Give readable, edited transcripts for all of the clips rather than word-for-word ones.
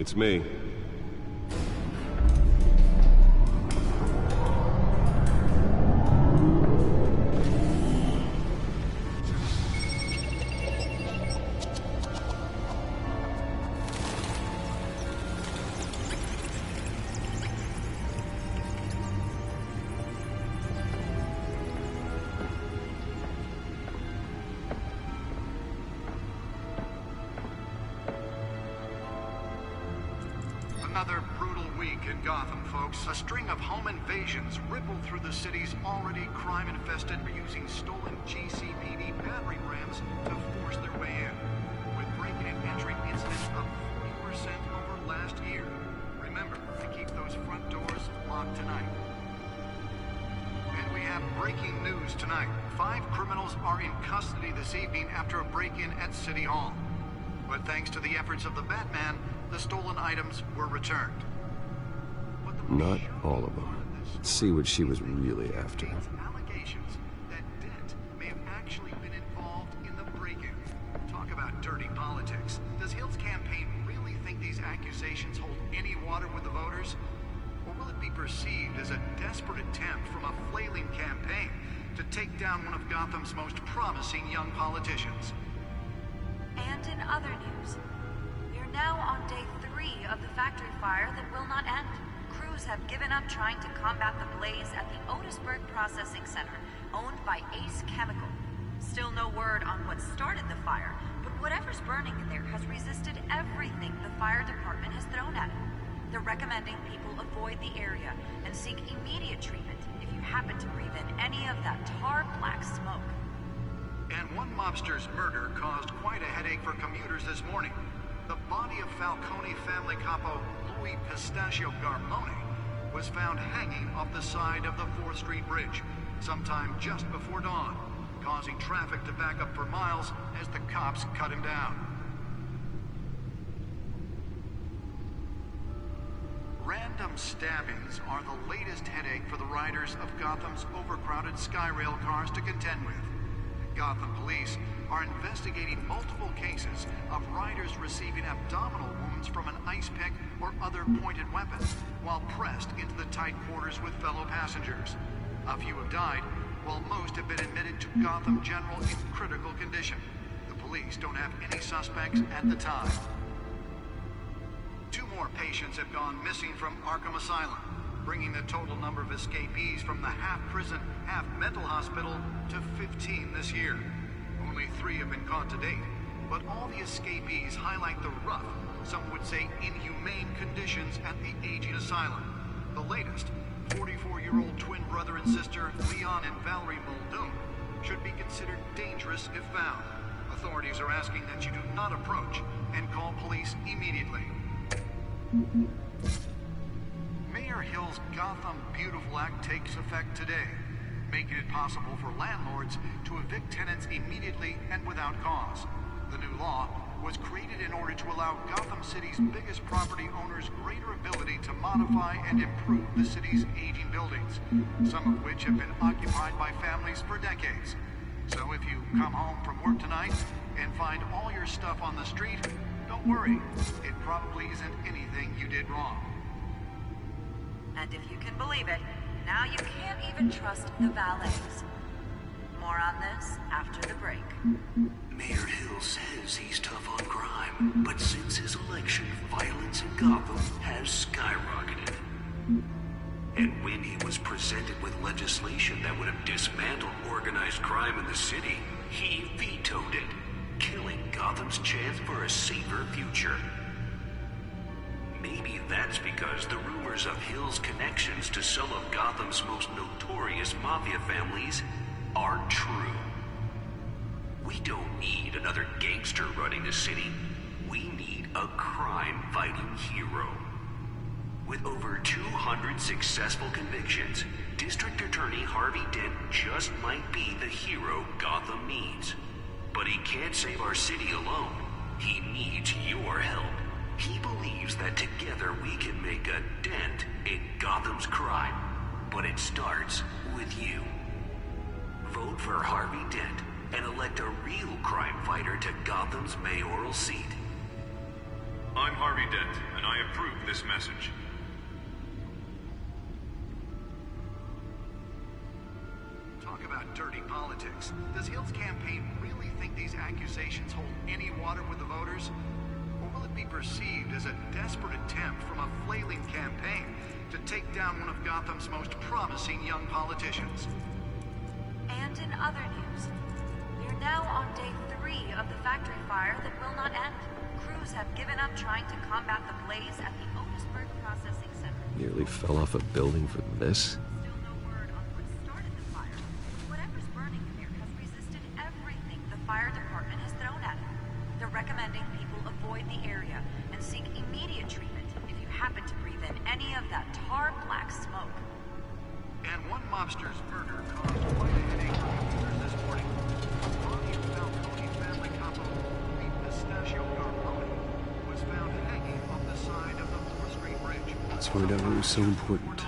It's me. Another brutal week in Gotham, folks. A string of home invasions rippled through the city's already crime-infested, using stolen GCPD battering rams to force their way in, with break-in and entry incidents up 40% over last year. Remember to keep those front doors locked tonight. And we have breaking news tonight. 5 criminals are in custody this evening after a break-in at City Hall. But thanks to the efforts of the Batman, the stolen items were returned. Not all of them. Let's see what she was really after. Allegations that Dent may have actually been involved in the break-in. Talk about dirty politics. Does Hill's campaign really think these accusations hold any water with the voters? Or will it be perceived as a desperate attempt from a flailing campaign to take down one of Gotham's most promising young politicians? And in other news, we're now on day 3 of the factory fire that will not end. Crews have given up trying to combat the blaze at the Otisburg Processing Center, owned by Ace Chemical. Still no word on what started the fire, but whatever's burning in there has resisted everything the fire department has thrown at it. They're recommending people avoid the area and seek immediate treatment if you happen to breathe in any of that tar-black smoke. And one mobster's murder caused quite a headache for commuters this morning. The body of Falcone family capo Louis Pistachio Garmone was found hanging off the side of the 4th Street Bridge sometime just before dawn, causing traffic to back up for miles as the cops cut him down. Random stabbings are the latest headache for the riders of Gotham's overcrowded Skyrail cars to contend with. Gotham police are investigating multiple cases of riders receiving abdominal wounds from an ice pick or other pointed weapon while pressed into the tight quarters with fellow passengers. A few have died, while most have been admitted to Gotham General in critical condition. The police don't have any suspects at the time. 2 more patients have gone missing from Arkham Asylum, bringing the total number of escapees from the half-prison, half-mental hospital to 15 this year. Only 3 have been caught to date, but all the escapees highlight the rough, some would say inhumane conditions at the aging asylum. The latest, 44-year-old twin brother and sister Leon and Valerie Muldoon, should be considered dangerous if found. Authorities are asking that you do not approach and call police immediately. Mayor Hill's Gotham Beautiful Act takes effect today, making it possible for landlords to evict tenants immediately and without cause. The new law was created in order to allow Gotham City's biggest property owners greater ability to modify and improve the city's aging buildings, some of which have been occupied by families for decades. So if you come home from work tonight and find all your stuff on the street, don't worry, it probably isn't anything you did wrong. And if you can believe it, now you can't even trust the valets. More on this after the break. Mayor Hill says he's tough on crime, but since his election, violence in Gotham has skyrocketed. And when he was presented with legislation that would have dismantled organized crime in the city, he vetoed it, killing Gotham's chance for a safer future. Maybe that's because the rumors of Hill's connections to some of Gotham's most notorious mafia families aren't true. We don't need another gangster running the city. We need a crime-fighting hero. With over 200 successful convictions, District Attorney Harvey Dent just might be the hero Gotham needs. But he can't save our city alone. He needs your help. He believes that together we can make a dent in Gotham's crime. But it starts with you. Vote for Harvey Dent and elect a real crime fighter to Gotham's mayoral seat. I'm Harvey Dent, and I approve this message. Talk about dirty politics. Does Hill's campaign really think these accusations hold any water with the voters? Or will it be perceived as a desperate attempt from a flailing campaign to take down one of Gotham's most promising young politicians? And in other news, we're now on day 3 of the factory fire that will not end. Crews have given up trying to combat the blaze at the Otisburg Processing Center. Nearly fell off a building for this? Still no word on what started the fire. Whatever's burning here has resisted everything the fire department has thrown at it. They're recommending people avoid the area and seek immediate treatment if you happen to breathe in any of that tar black smoke. And one mobster's murder caused quite a headache for commuters this morning. Body of Falcone family couple, the Pistachio Garpone, was found hanging off the side of the 4th Street Bridge. That's whatever was so important.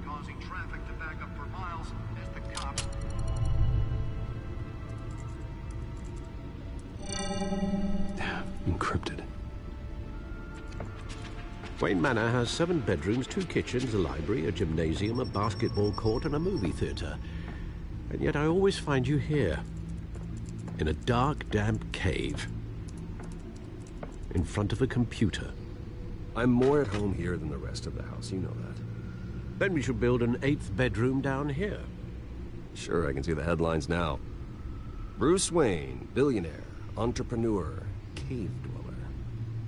Causing traffic to back up for miles as the cops... Encrypted. Wayne Manor has 7 bedrooms, 2 kitchens, a library, a gymnasium, a basketball court, and a movie theater. And yet I always find you here, in a dark, damp cave, in front of a computer. I'm more at home here than the rest of the house, you know that. Then we should build an 8th bedroom down here. Sure, I can see the headlines now. Bruce Wayne, billionaire, entrepreneur, cave dweller.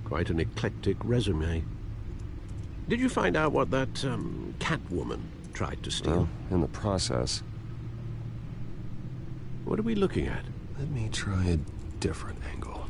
Quite an eclectic resume. Did you find out what that, Catwoman tried to steal? Well, in the process. What are we looking at? Let me try a different angle.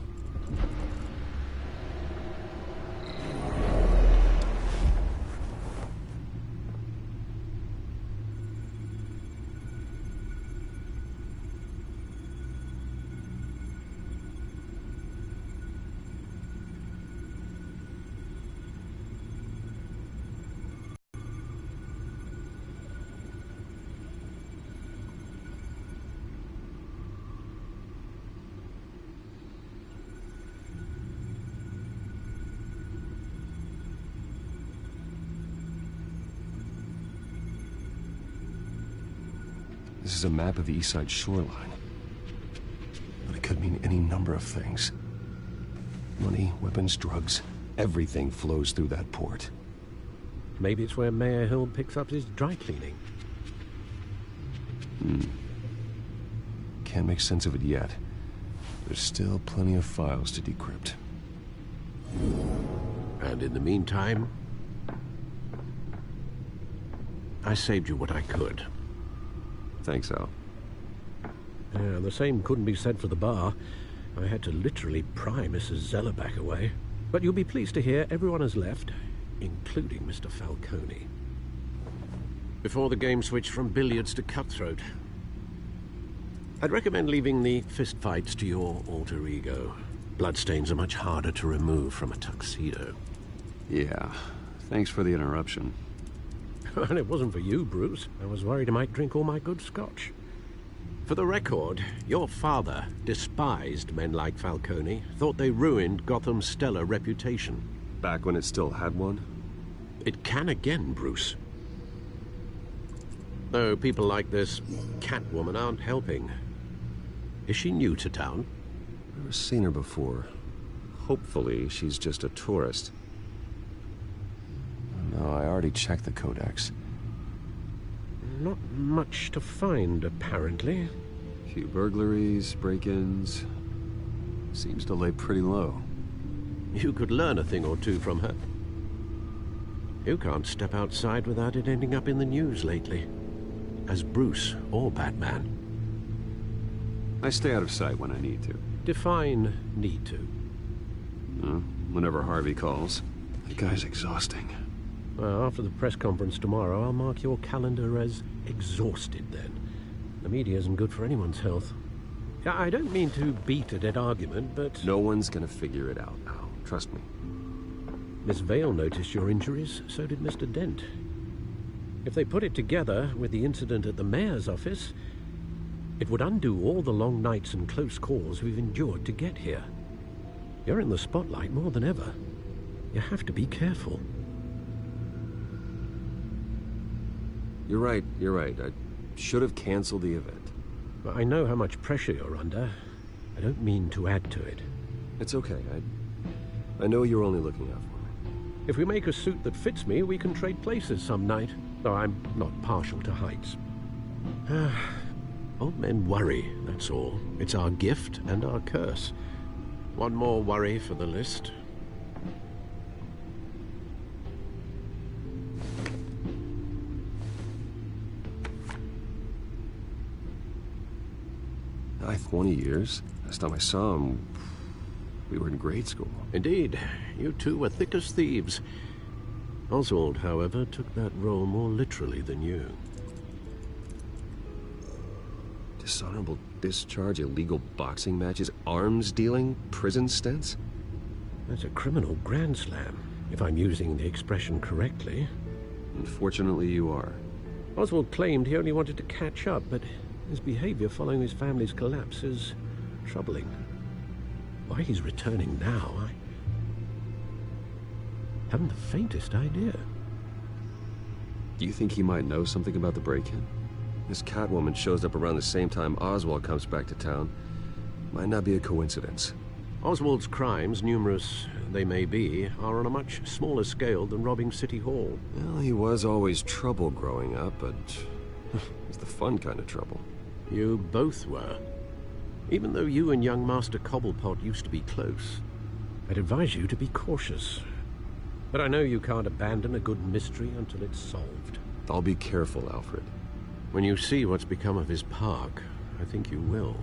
This is a map of the East Side shoreline. But it could mean any number of things. Money, weapons, drugs, everything flows through that port. Maybe it's where Mayor Hill picks up his dry cleaning. Can't make sense of it yet. There's still plenty of files to decrypt. And in the meantime, I saved you what I could. Thanks, Al. Yeah, the same couldn't be said for the bar. I had to literally pry Mrs. Zellerback away. But you'll be pleased to hear everyone has left, including Mr. Falcone. Before the game switched from billiards to cutthroat. I'd recommend leaving the fistfights to your alter ego. Bloodstains are much harder to remove from a tuxedo. Yeah, thanks for the interruption. And it wasn't for you, Bruce. I was worried I might drink all my good scotch. For the record, your father despised men like Falcone, thought they ruined Gotham's stellar reputation. Back when it still had one? It can again, Bruce. Though people like this Catwoman aren't helping. Is she new to town? Never seen her before. Hopefully, she's just a tourist. No, I already checked the codex. Not much to find, apparently. A few burglaries, break-ins. Seems to lay pretty low. You could learn a thing or two from her. You can't step outside without it ending up in the news lately. As Bruce or Batman. I stay out of sight when I need to. Define need to. Whenever Harvey calls. That guy's exhausting. Well, after the press conference tomorrow, I'll mark your calendar as exhausted then. The media isn't good for anyone's health. I don't mean to beat a dead argument, but... No one's gonna figure it out now. Trust me. Miss Vale noticed your injuries, so did Mr. Dent. If they put it together with the incident at the mayor's office, it would undo all the long nights and close calls we've endured to get here. You're in the spotlight more than ever. You have to be careful. You're right. I should have canceled the event. But I know how much pressure you're under. I don't mean to add to it. It's okay. I know you're only looking out for me. If we make a suit that fits me, we can trade places some night. Though I'm not partial to heights. Old men worry, that's all. It's our gift and our curse. One more worry for the list. I 20 years. Last time I saw him, we were in grade school. Indeed, you two were thick as thieves. Oswald, however, took that role more literally than you. Dishonorable discharge, illegal boxing matches, arms dealing, prison stints? That's a criminal grand slam, if I'm using the expression correctly. Unfortunately, you are. Oswald claimed he only wanted to catch up, but his behavior following his family's collapse is troubling. Why he's returning now, I haven't the faintest idea. Do you think he might know something about the break-in? This Catwoman shows up around the same time Oswald comes back to town. Might not be a coincidence. Oswald's crimes, numerous they may be, are on a much smaller scale than robbing City Hall. Well, he was always trouble growing up, but it's the fun kind of trouble. You both were. Even though you and young Master Cobblepot used to be close, I'd advise you to be cautious. But I know you can't abandon a good mystery until it's solved. I'll be careful, Alfred. When you see what's become of his park, I think you will.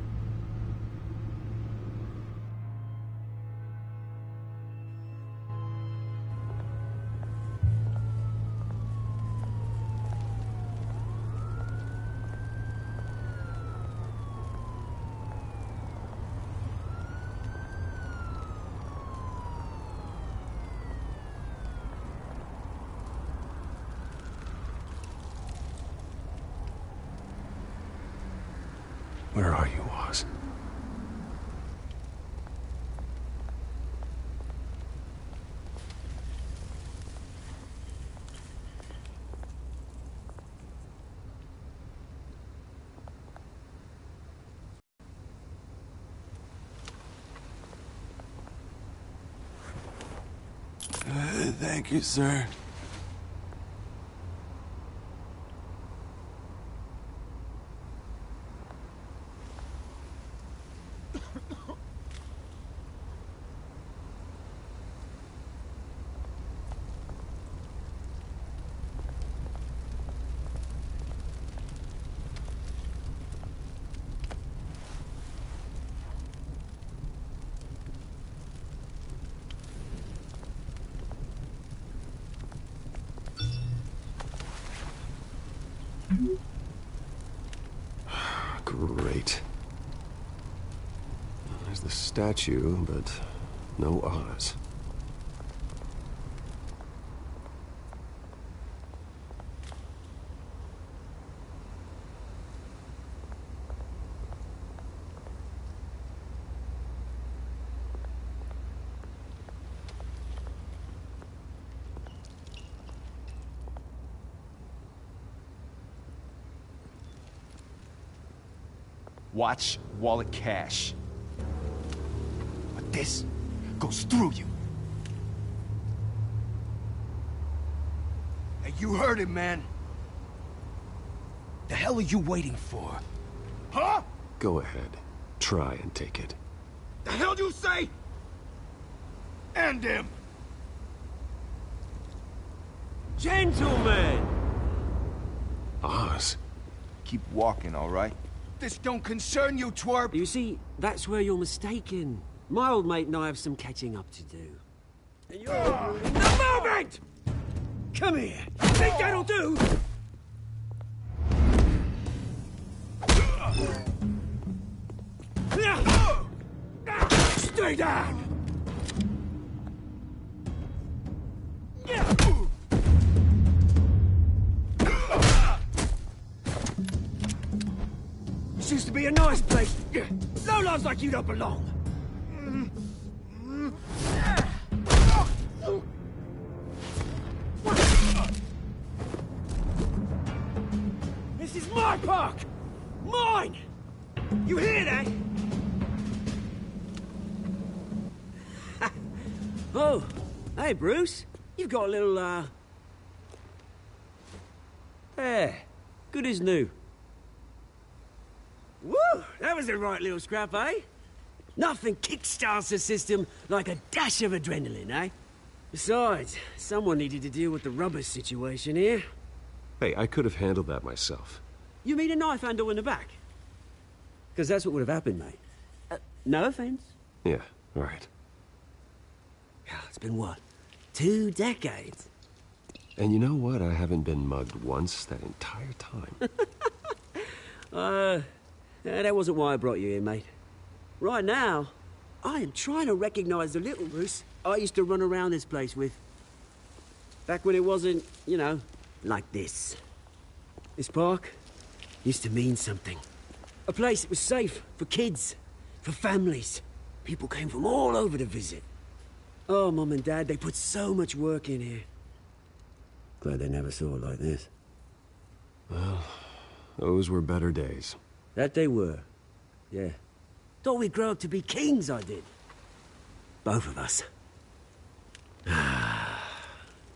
Where are you, Oz? Thank you, sir. Great. There's the statue, but no Oz. Watch wallet cash. But this goes through you. Hey, you heard it, man. The hell are you waiting for? Huh? Go ahead. Try and take it. The hell you say? End him! Gentlemen! Oz? Keep walking, all right? This don't concern you, twerp! You see, that's where you're mistaken. My old mate and I have some catching up to do. And you're... The moment! Come here! Think that'll do? Stay down! This used to be a nice place. Lowlifes like you don't belong. my park! Mine! You hear that? Oh, hey, Bruce. You've got a little, There. Good as new. Woo! That was a right little scrap, eh? Nothing kickstarts the system like a dash of adrenaline, eh? Besides, someone needed to deal with the rubber situation here. Hey, I could have handled that myself. You mean a knife handle in the back? Because that's what would have happened, mate. No offense. Yeah, all right. It's been what? 2 decades? And you know what? I haven't been mugged once that entire time. That wasn't why I brought you here, mate. Right now, I am trying to recognize the little Bruce I used to run around this place with. Back when it wasn't, you know, like this. This park used to mean something. A place that was safe for kids, for families. People came from all over to visit. Oh, Mum and Dad, they put so much work in here. Glad they never saw it like this. Well, those were better days. That they were. Yeah. Thought we'd grow up to be kings, I did. Both of us.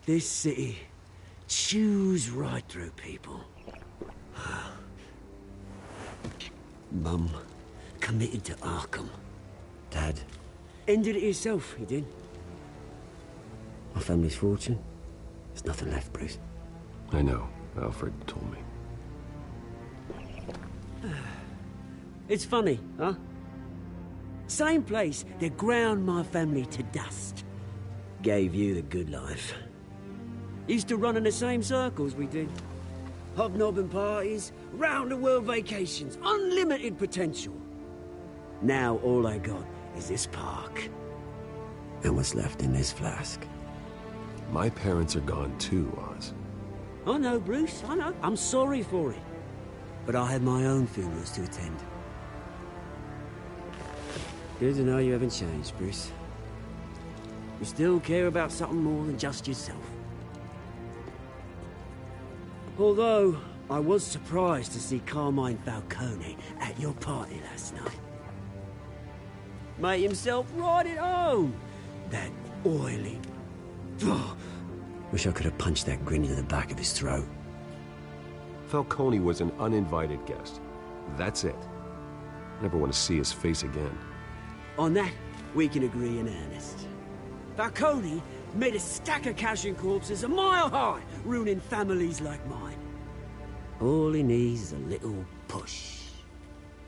This city chews right through people. Mum committed to Arkham. Dad ended it himself, he did. My family's fortune. There's nothing left, Bruce. I know. Alfred told me. It's funny, huh? Same place that ground my family to dust. Gave you the good life. Used to run in the same circles we did. Hobnobbing parties, round-the-world vacations, unlimited potential. Now all I got is this park. And what's left in this flask. My parents are gone too, Oz. I know, Bruce, I know. I'm sorry for it. But I have my own funerals to attend. Good to know you haven't changed, Bruce. You still care about something more than just yourself. Although, I was surprised to see Carmine Falcone at your party last night. Made himself right at home. That oily... Oh, wish I could have punched that grin into the back of his throat. Falcone was an uninvited guest. That's it. Never want to see his face again. On that, we can agree in earnest. Falcone made a stack of cashing corpses a mile high, ruining families like mine. All he needs is a little push.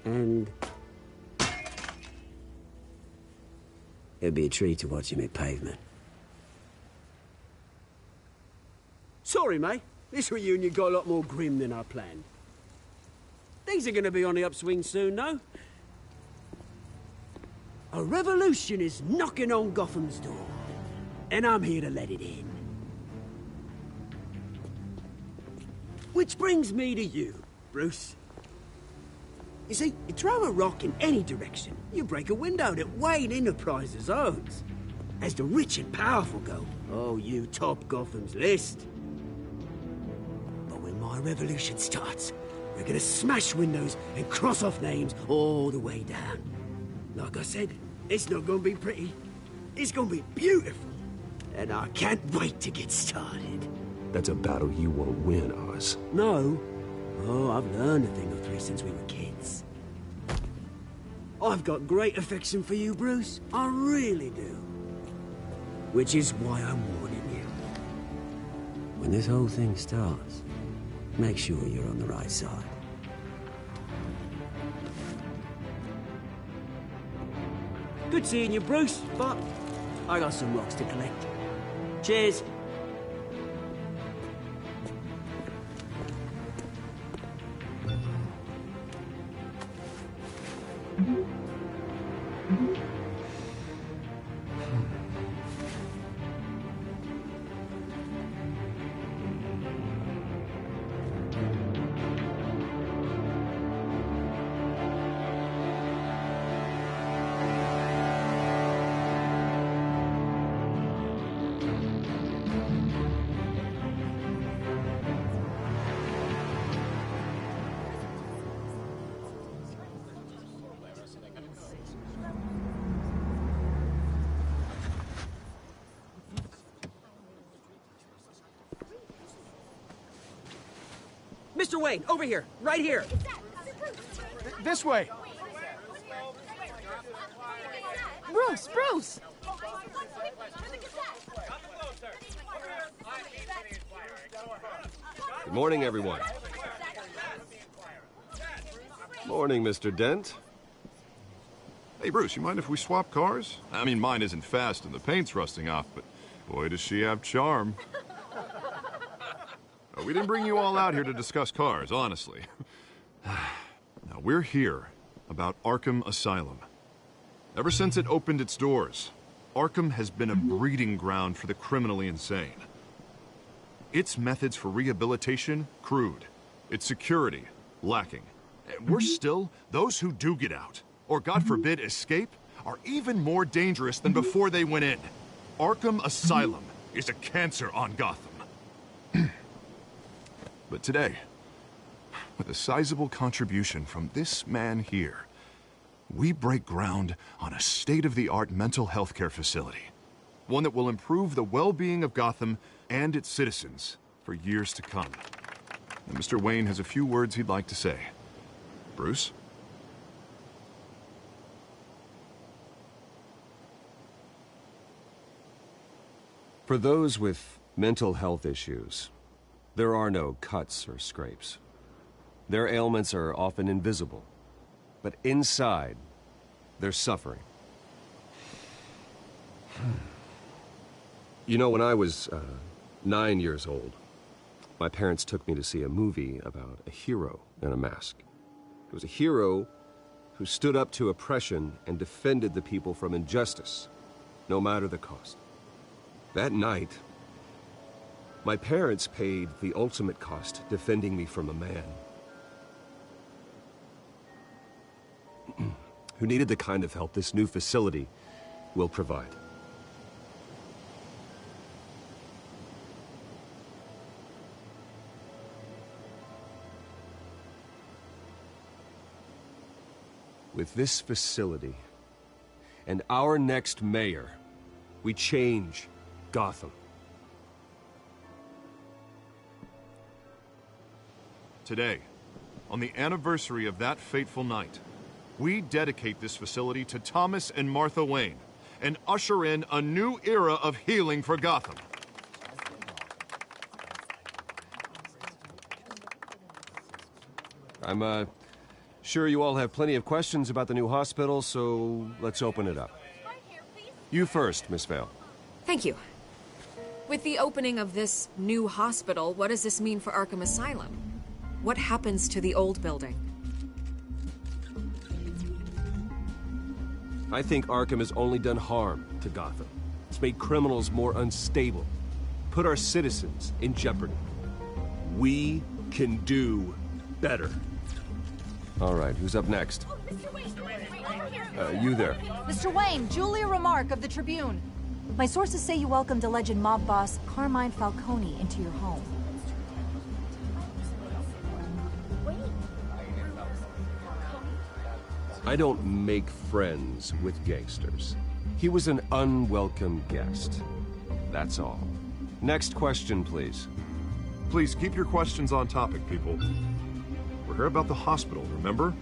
And... it'd be a treat to watch him hit pavement. Sorry, mate. This reunion got a lot more grim than I planned. Things are gonna be on the upswing soon, though. A revolution is knocking on Gotham's door, and I'm here to let it in. Which brings me to you, Bruce. You see, you throw a rock in any direction, you break a window that Wayne Enterprises owns. As the rich and powerful go, oh, you top Gotham's list. But when my revolution starts, we're gonna smash windows and cross off names all the way down. Like I said, it's not gonna be pretty. It's gonna be beautiful. And I can't wait to get started. That's a battle you won't win, Oz. No. Oh, I've learned a thing or three since we were kids. I've got great affection for you, Bruce. I really do. Which is why I'm warning you. When this whole thing starts, make sure you're on the right side. Good seeing you, Bruce, but I got some rocks to collect. Cheers. Mr. Wayne, over here, right here. This way. Bruce! Good morning, everyone. Morning, Mr. Dent. Hey, Bruce, you mind if we swap cars? I mean, mine isn't fast and the paint's rusting off, but boy, does she have charm. We didn't bring you all out here to discuss cars, honestly. Now, we're here about Arkham Asylum. Ever since it opened its doors, Arkham has been a breeding ground for the criminally insane. Its methods for rehabilitation, crude. Its security, lacking. And worse still, those who do get out, or God forbid escape, are even more dangerous than before they went in. Arkham Asylum is a cancer on Gotham. But today, with a sizable contribution from this man here, we break ground on a state-of-the-art mental health care facility. One that will improve the well-being of Gotham and its citizens for years to come. And Mr. Wayne has a few words he'd like to say. Bruce? For those with mental health issues, there are no cuts or scrapes. Their ailments are often invisible, but inside, they're suffering. You know, when I was 9 years old, my parents took me to see a movie about a hero in a mask. It was a hero who stood up to oppression and defended the people from injustice, no matter the cost. That night, my parents paid the ultimate cost defending me from a man who needed the kind of help this new facility will provide. With this facility and our next mayor, we change Gotham. Today, on the anniversary of that fateful night, we dedicate this facility to Thomas and Martha Wayne and usher in a new era of healing for Gotham. I'm sure you all have plenty of questions about the new hospital, so let's open it up. You first, Miss Vale. Thank you. With the opening of this new hospital, what does this mean for Arkham Asylum? What happens to the old building? I think Arkham has only done harm to Gotham. It's made criminals more unstable, put our citizens in jeopardy. We can do better. All right, who's up next? You there. Mr. Wayne, Julia Remark of the Tribune. My sources say you welcomed alleged mob boss Carmine Falcone into your home. I don't make friends with gangsters. He was an unwelcome guest. That's all. Next question, please. Please keep your questions on topic, people. We're here about the hospital, remember?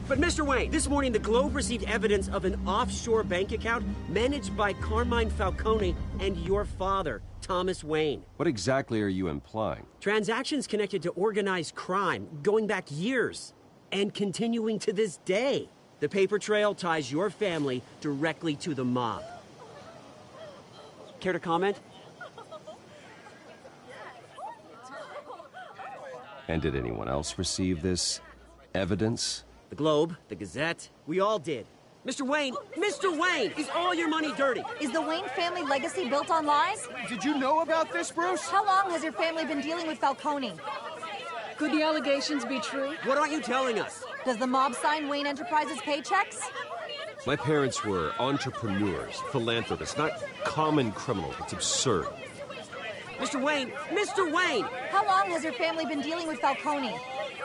But Mr. Wayne, this morning the Globe received evidence of an offshore bank account managed by Carmine Falcone and your father, Thomas Wayne. What exactly are you implying? Transactions connected to organized crime going back years and continuing to this day. The paper trail ties your family directly to the mob. Care to comment? And did anyone else receive this evidence? The Globe, the Gazette, we all did. Mr. Wayne, is all your money dirty? Is the Wayne family legacy built on lies? Did you know about this, Bruce? How long has your family been dealing with Falcone? Could the allegations be true? What aren't you telling us? Does the mob sign Wayne Enterprises paychecks? My parents were entrepreneurs, philanthropists, not common criminals. It's absurd. Mr. Wayne! How long has your family been dealing with Falcone?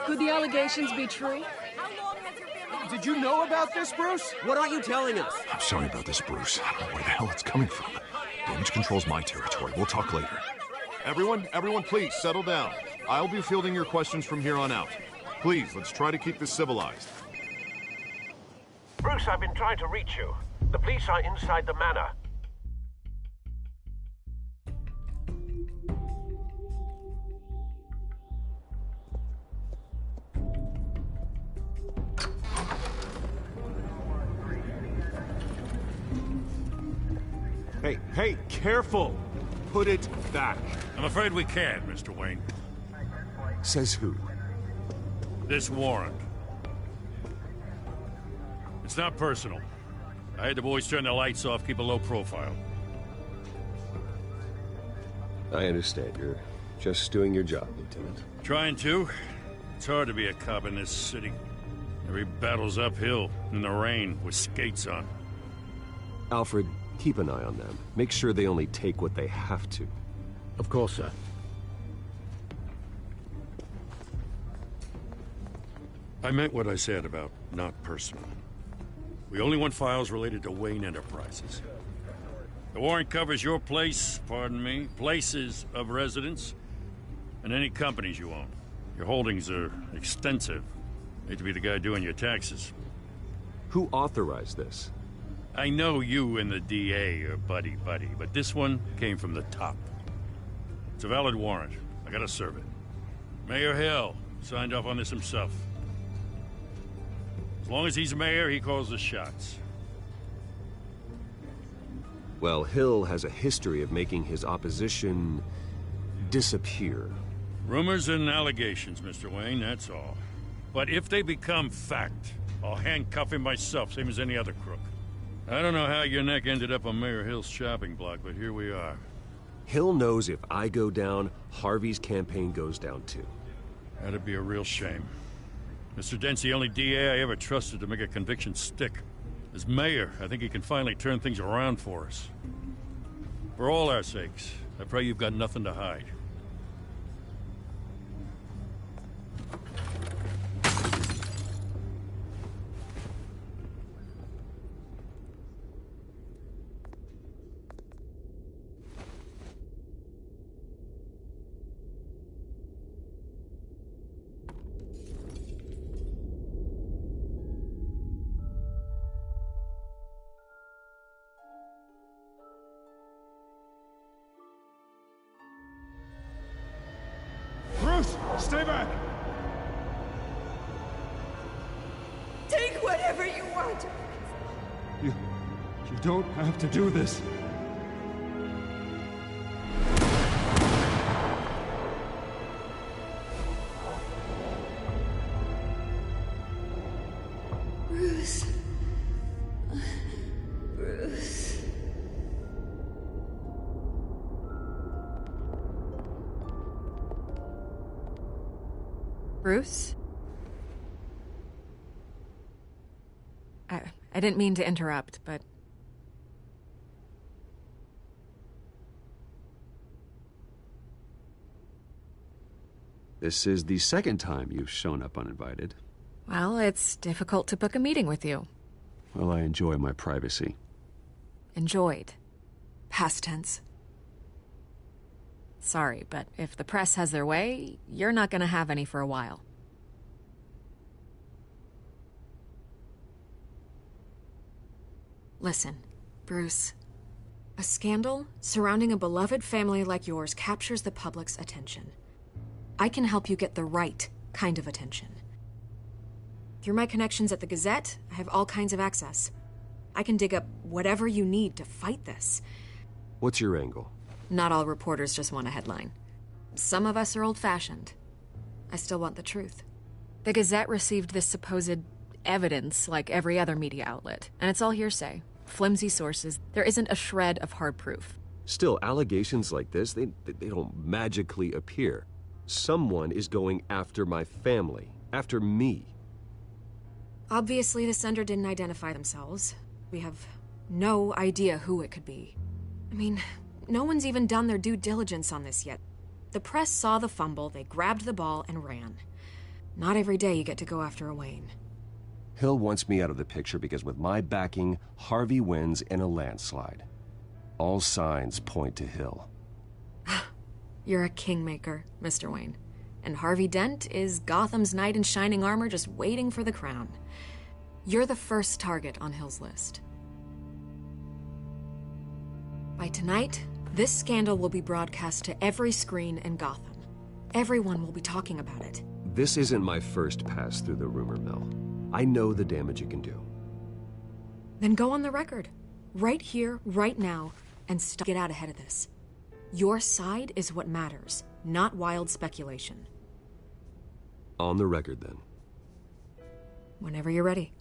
Could the allegations be true? Did you know about this, Bruce? What aren't you telling us? I'm sorry about this, Bruce. I don't know where the hell it's coming from. Damage control's my territory. We'll talk later. Everyone, please, settle down. I'll be fielding your questions from here on out. Please, let's try to keep this civilized. Bruce, I've been trying to reach you. The police are inside the manor. Hey, careful! Put it back. I'm afraid we can't, Mr. Wayne. Says who? This warrant. It's not personal. I had the boys turn the lights off, keep a low profile. I understand. You're just doing your job, Lieutenant. Trying to. It's hard to be a cop in this city. Every battle's uphill, in the rain, with skates on. Alfred, keep an eye on them. Make sure they only take what they have to. Of course, sir. I meant what I said about not personal. We only want files related to Wayne Enterprises. The warrant covers your place, pardon me, places of residence, and any companies you own. Your holdings are extensive. Hate to be the guy doing your taxes. Who authorized this? I know you and the DA are buddy-buddy, but this one came from the top. It's a valid warrant. I gotta serve it. Mayor Hill signed off on this himself. As long as he's mayor, he calls the shots. Well, Hill has a history of making his opposition disappear. Rumors and allegations, Mr. Wayne, that's all. But if they become fact, I'll handcuff him myself, same as any other crook. I don't know how your neck ended up on Mayor Hill's shopping block, but here we are. Hill knows if I go down, Harvey's campaign goes down too. That'd be a real shame. Mr. Dent's the only DA I ever trusted to make a conviction stick. As mayor, I think he can finally turn things around for us. For all our sakes, I pray you've got nothing to hide. Bruce, stay back! Take whatever you want. You don't have to do this. Bruce. Bruce. Bruce? I didn't mean to interrupt, but... This is the second time you've shown up uninvited. Well, it's difficult to book a meeting with you. Well, I enjoy my privacy. Enjoyed. Past tense. Sorry, but if the press has their way, you're not gonna have any for a while. Listen, Bruce. A scandal surrounding a beloved family like yours captures the public's attention. I can help you get the right kind of attention. Through my connections at the Gazette, I have all kinds of access. I can dig up whatever you need to fight this. What's your angle? Not all reporters just want a headline. Some of us are old-fashioned. I still want the truth. The Gazette received this supposed evidence like every other media outlet, and it's all hearsay. Flimsy sources. There isn't a shred of hard proof. Still, allegations like this, they don't magically appear. Someone is going after my family, after me. Obviously, the sender didn't identify themselves. We have no idea who it could be. I mean, no one's even done their due diligence on this yet. The press saw the fumble, they grabbed the ball and ran. Not every day you get to go after a Wayne. Hill wants me out of the picture because with my backing, Harvey wins in a landslide. All signs point to Hill. You're a kingmaker, Mr. Wayne. And Harvey Dent is Gotham's knight in shining armor just waiting for the crown. You're the first target on Hill's list. By tonight, this scandal will be broadcast to every screen in Gotham. Everyone will be talking about it. This isn't my first pass through the rumor mill. I know the damage it can do. Then go on the record. Right here, right now, and get out ahead of this. Your side is what matters, not wild speculation. On the record, then. Whenever you're ready.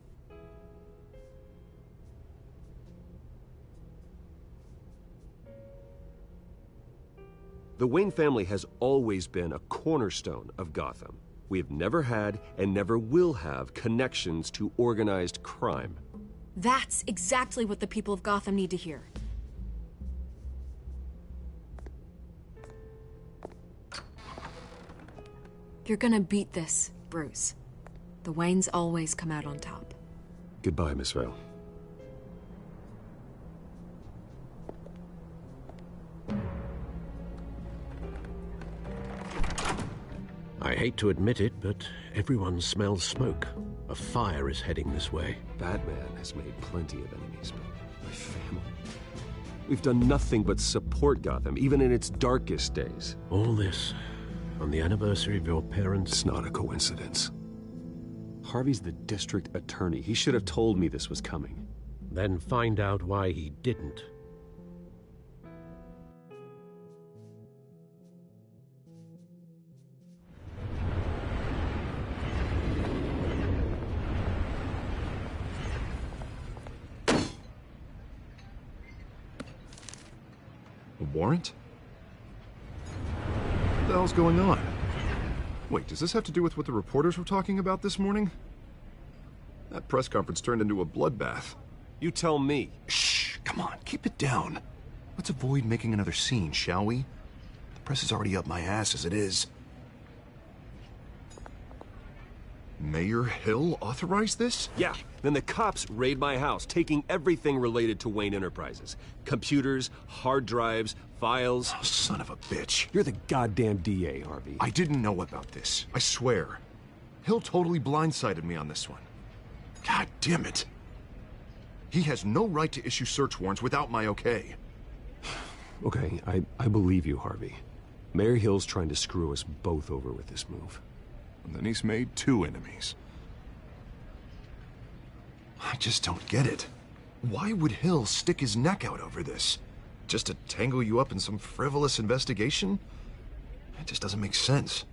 The Wayne family has always been a cornerstone of Gotham. We have never had and never will have connections to organized crime. That's exactly what the people of Gotham need to hear. You're gonna beat this, Bruce. The Waynes always come out on top. Goodbye, Miss Vale. I hate to admit it, but everyone smells smoke. A fire is heading this way. Batman has made plenty of enemies, but my family... We've done nothing but support Gotham, even in its darkest days. All this on the anniversary of your parents'... It's not a coincidence. Harvey's the district attorney. He should have told me this was coming. Then find out why he didn't. A warrant? What the hell's going on? Wait, does this have to do with what the reporters were talking about this morning? That press conference turned into a bloodbath. You tell me. Shh, come on, keep it down. Let's avoid making another scene, shall we? The press is already up my ass as it is. Mayor Hill authorized this? Yeah. Then the cops raid my house, taking everything related to Wayne Enterprises. Computers, hard drives, files. Oh, son of a bitch. You're the goddamn DA, Harvey. I didn't know about this. I swear. Hill totally blindsided me on this one. God damn it. He has no right to issue search warrants without my okay. Okay, I believe you, Harvey. Mayor Hill's trying to screw us both over with this move. And then he's made two enemies. I just don't get it. Why would Hill stick his neck out over this? Just to tangle you up in some frivolous investigation? It just doesn't make sense.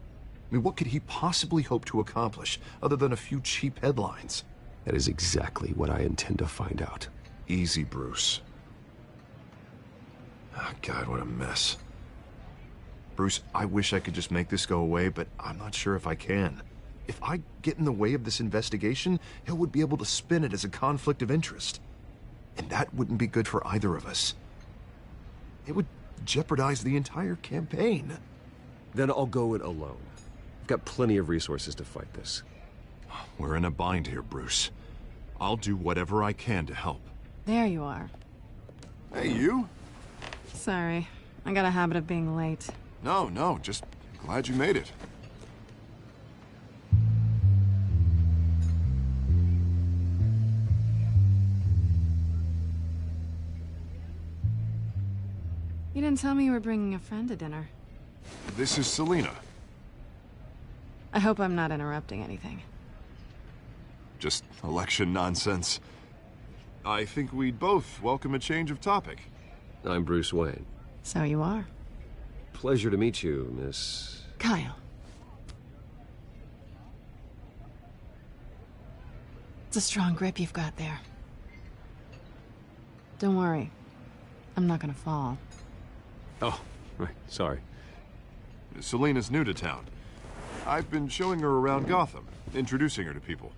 I mean, what could he possibly hope to accomplish other than a few cheap headlines? That is exactly what I intend to find out. Easy, Bruce. Oh, God, what a mess. Bruce, I wish I could just make this go away, but I'm not sure if I can. If I get in the way of this investigation, Hill would be able to spin it as a conflict of interest. And that wouldn't be good for either of us. It would jeopardize the entire campaign. Then I'll go it alone. I've got plenty of resources to fight this. We're in a bind here, Bruce. I'll do whatever I can to help. There you are. Hey, you? Sorry. I got a habit of being late. No, just glad you made it. You didn't tell me you were bringing a friend to dinner. This is Selina. I hope I'm not interrupting anything. Just election nonsense. I think we'd both welcome a change of topic. I'm Bruce Wayne. So you are. Pleasure to meet you, Miss... Kyle. It's a strong grip you've got there. Don't worry. I'm not gonna fall. Oh, right. Sorry. Selina's new to town. I've been showing her around Gotham, introducing her to people.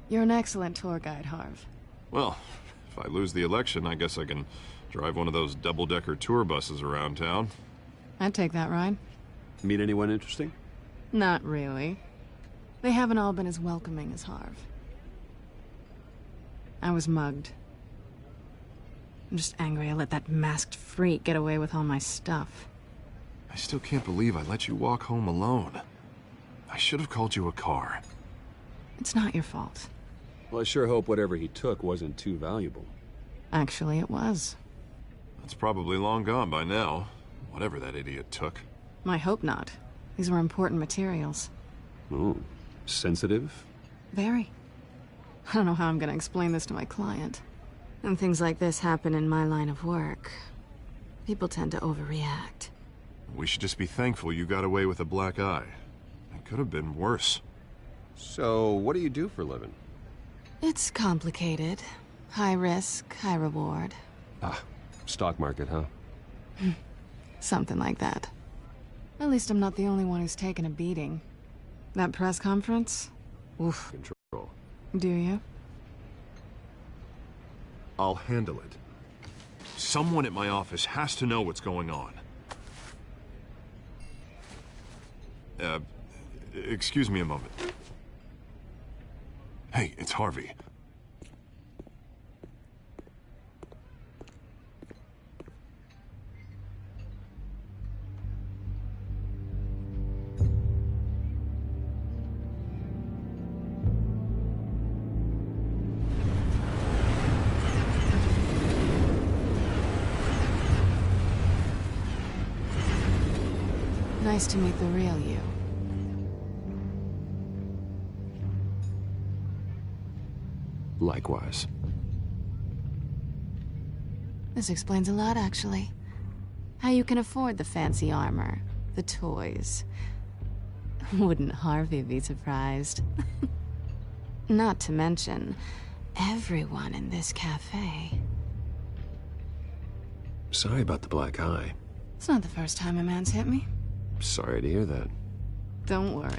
You're an excellent tour guide, Harv. Well, if I lose the election, I guess I can drive one of those double-decker tour buses around town. I'd take that ride. Meet anyone interesting? Not really. They haven't all been as welcoming as Harv. I was mugged. I'm just angry I let that masked freak get away with all my stuff. I still can't believe I let you walk home alone. I should have called you a car. It's not your fault. Well, I sure hope whatever he took wasn't too valuable. Actually, it was. It's probably long gone by now, whatever that idiot took. I hope not. These were important materials. Ooh, sensitive? Very. I don't know how I'm gonna explain this to my client. And things like this happen in my line of work. People tend to overreact. We should just be thankful you got away with a black eye. It could have been worse. So, what do you do for a living? It's complicated. High risk, high reward. Ah, stock market, huh? Something like that. At least I'm not the only one who's taken a beating. That press conference? Oof. Control. Do you? I'll handle it. Someone at my office has to know what's going on. Excuse me a moment. Hey, it's Harvey. Nice to meet the real you. Likewise. This explains a lot, actually. How you can afford the fancy armor, the toys. Wouldn't Harvey be surprised? Not to mention, everyone in this cafe. Sorry about the black eye. It's not the first time a man's hit me. Sorry to hear that. Don't worry.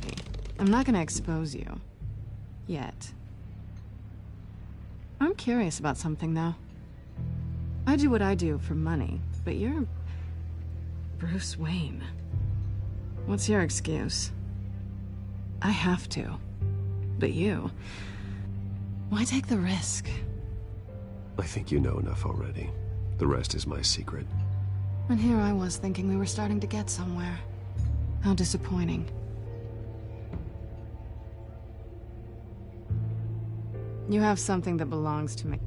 I'm not gonna expose you. Yet. I'm curious about something, though. I do what I do for money, but you're... Bruce Wayne. What's your excuse? I have to. But you... Why take the risk? I think you know enough already. The rest is my secret. And here I was thinking we were starting to get somewhere. How disappointing. You have something that belongs to me.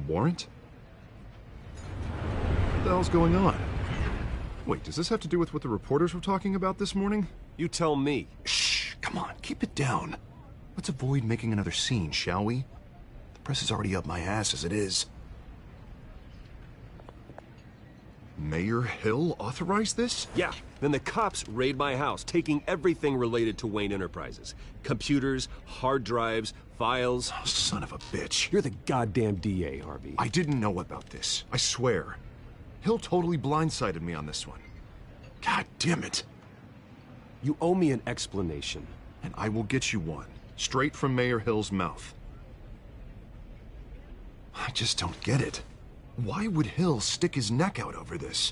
Warrant? What the hell's going on? Wait, does this have to do with what the reporters were talking about this morning? You tell me. Shh, come on, keep it down. Let's avoid making another scene, shall we? The press is already up my ass as it is. Mayor Hill authorized this? Yeah, then the cops raid my house, taking everything related to Wayne Enterprises. Computers, hard drives, files. Oh, son of a bitch. You're the goddamn DA, Harvey. I didn't know about this, I swear. Hill totally blindsided me on this one. God damn it. You owe me an explanation. And I will get you one, straight from Mayor Hill's mouth. I just don't get it. Why would Hill stick his neck out over this?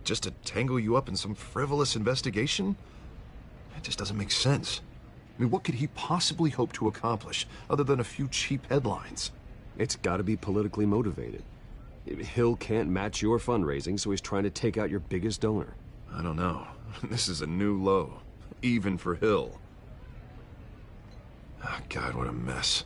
Just to tangle you up in some frivolous investigation? That just doesn't make sense. I mean, what could he possibly hope to accomplish other than a few cheap headlines? It's gotta be politically motivated. Hill can't match your fundraising, so he's trying to take out your biggest donor. I don't know. This is a new low, even for Hill. Oh, God, what a mess.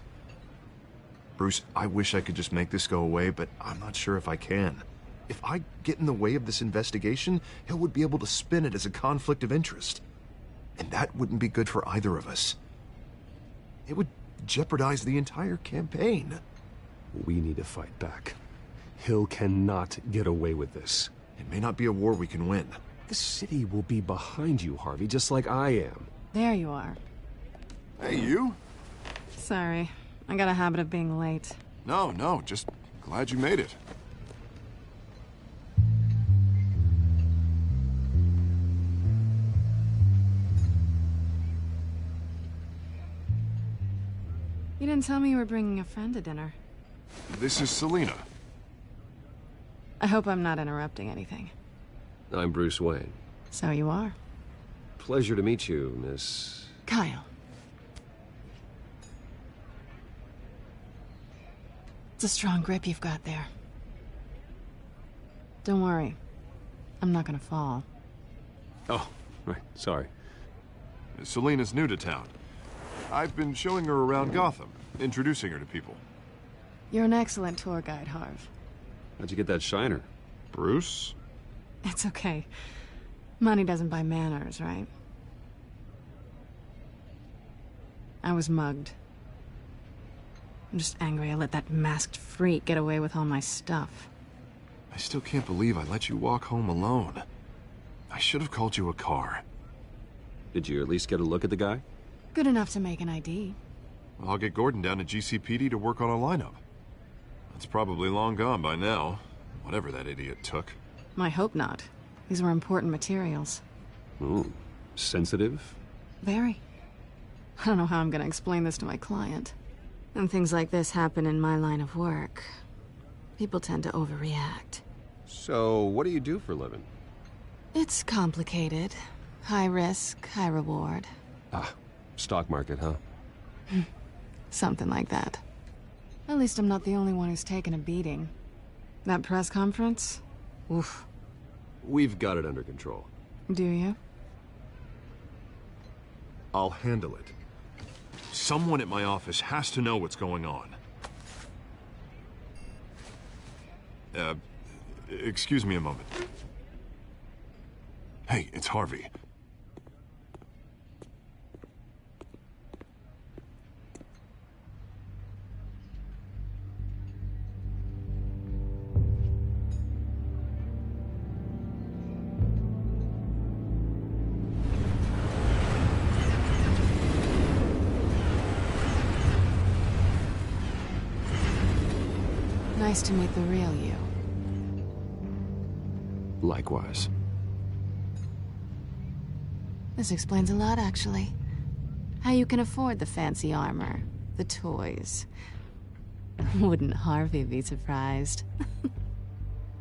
Bruce, I wish I could just make this go away, but I'm not sure if I can. If I get in the way of this investigation, Hill would be able to spin it as a conflict of interest. And that wouldn't be good for either of us. It would jeopardize the entire campaign. We need to fight back. Hill cannot get away with this. It may not be a war we can win. The city will be behind you, Harvey, just like I am. There you are. Hey, you? Sorry. I got a habit of being late. No, just glad you made it. You didn't tell me you were bringing a friend to dinner. This is Selina. I hope I'm not interrupting anything. I'm Bruce Wayne. So you are. Pleasure to meet you, Miss... Kyle. It's a strong grip you've got there. Don't worry. I'm not gonna fall. Oh, right. Sorry. Selina's new to town. I've been showing her around Gotham, introducing her to people. You're an excellent tour guide, Harv. How'd you get that shiner? Bruce? It's okay. Money doesn't buy manners, right? I was mugged. I'm just angry I let that masked freak get away with all my stuff. I still can't believe I let you walk home alone. I should have called you a car. Did you at least get a look at the guy? Good enough to make an ID. Well, I'll get Gordon down to GCPD to work on a lineup. That's probably long gone by now, whatever that idiot took. I hope not. These were important materials. Ooh, sensitive? Very. I don't know how I'm gonna explain this to my client. When things like this happen in my line of work, people tend to overreact. So, what do you do for a living? It's complicated. High risk, high reward. Ah, stock market, huh? Something like that. At least I'm not the only one who's taken a beating. That press conference? Oof. We've got it under control. Do you? I'll handle it. Someone at my office has to know what's going on. Excuse me a moment. Hey, it's Harvey. Nice to meet the real you. Likewise. This explains a lot, actually. How you can afford the fancy armor, the toys. Wouldn't Harvey be surprised?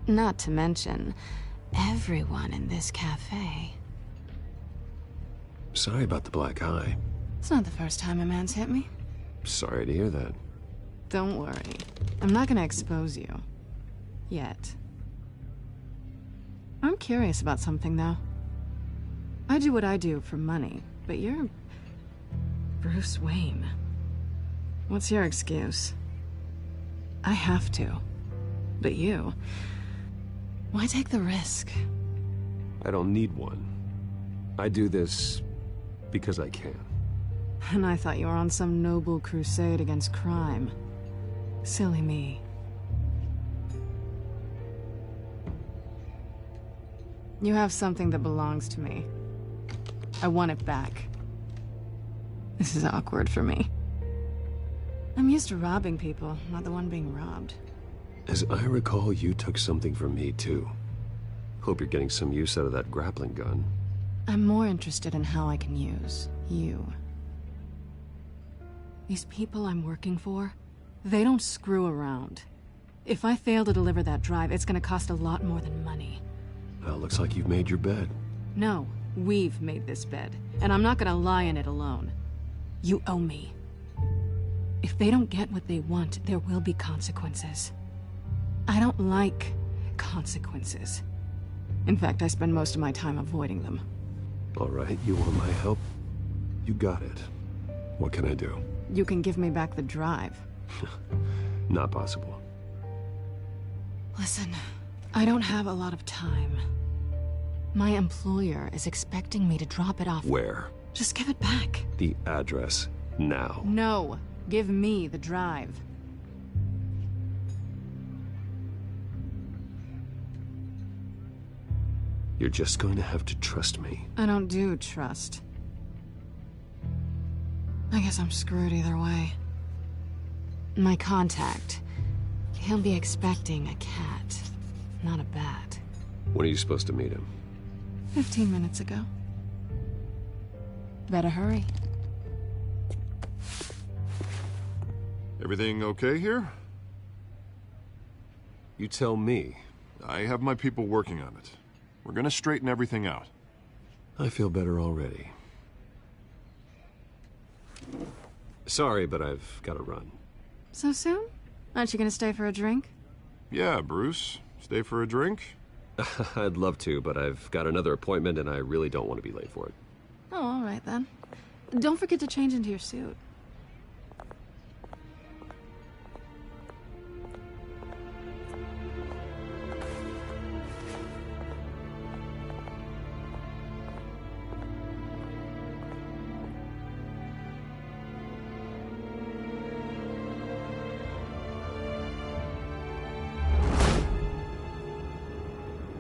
Not to mention, everyone in this cafe. Sorry about the black eye. It's not the first time a man's hit me. Sorry to hear that. Don't worry. I'm not gonna expose you. Yet. I'm curious about something, though. I do what I do for money, but you're... Bruce Wayne. What's your excuse? I have to. But you... Why take the risk? I don't need one. I do this because I can. And I thought you were on some noble crusade against crime. Silly me. You have something that belongs to me. I want it back. This is awkward for me. I'm used to robbing people, not the one being robbed. As I recall, you took something from me, too. Hope you're getting some use out of that grappling gun. I'm more interested in how I can use you. These people I'm working for, they don't screw around. If I fail to deliver that drive, it's gonna cost a lot more than money. Well, looks like you've made your bed. No, we've made this bed, and I'm not gonna lie in it alone. You owe me. If they don't get what they want, there will be consequences. I don't like consequences. In fact, I spend most of my time avoiding them. All right, you want my help? You got it. What can I do? You can give me back the drive. Not possible. Listen, I don't have a lot of time. My employer is expecting me to drop it off... Where? Just give it back. The address, now. No. Give me the drive. You're just going to have to trust me. I don't do trust. I guess I'm screwed either way. My contact. He'll be expecting a cat, not a bat. When are you supposed to meet him? 15 minutes ago. Better hurry. Everything okay here? You tell me. I have my people working on it. We're gonna straighten everything out. I feel better already. Sorry, but I've got to run. So soon? Aren't you gonna stay for a drink? Yeah, Bruce. Stay for a drink? I'd love to, but I've got another appointment and I really don't want to be late for it. Oh, all right then. Don't forget to change into your suit.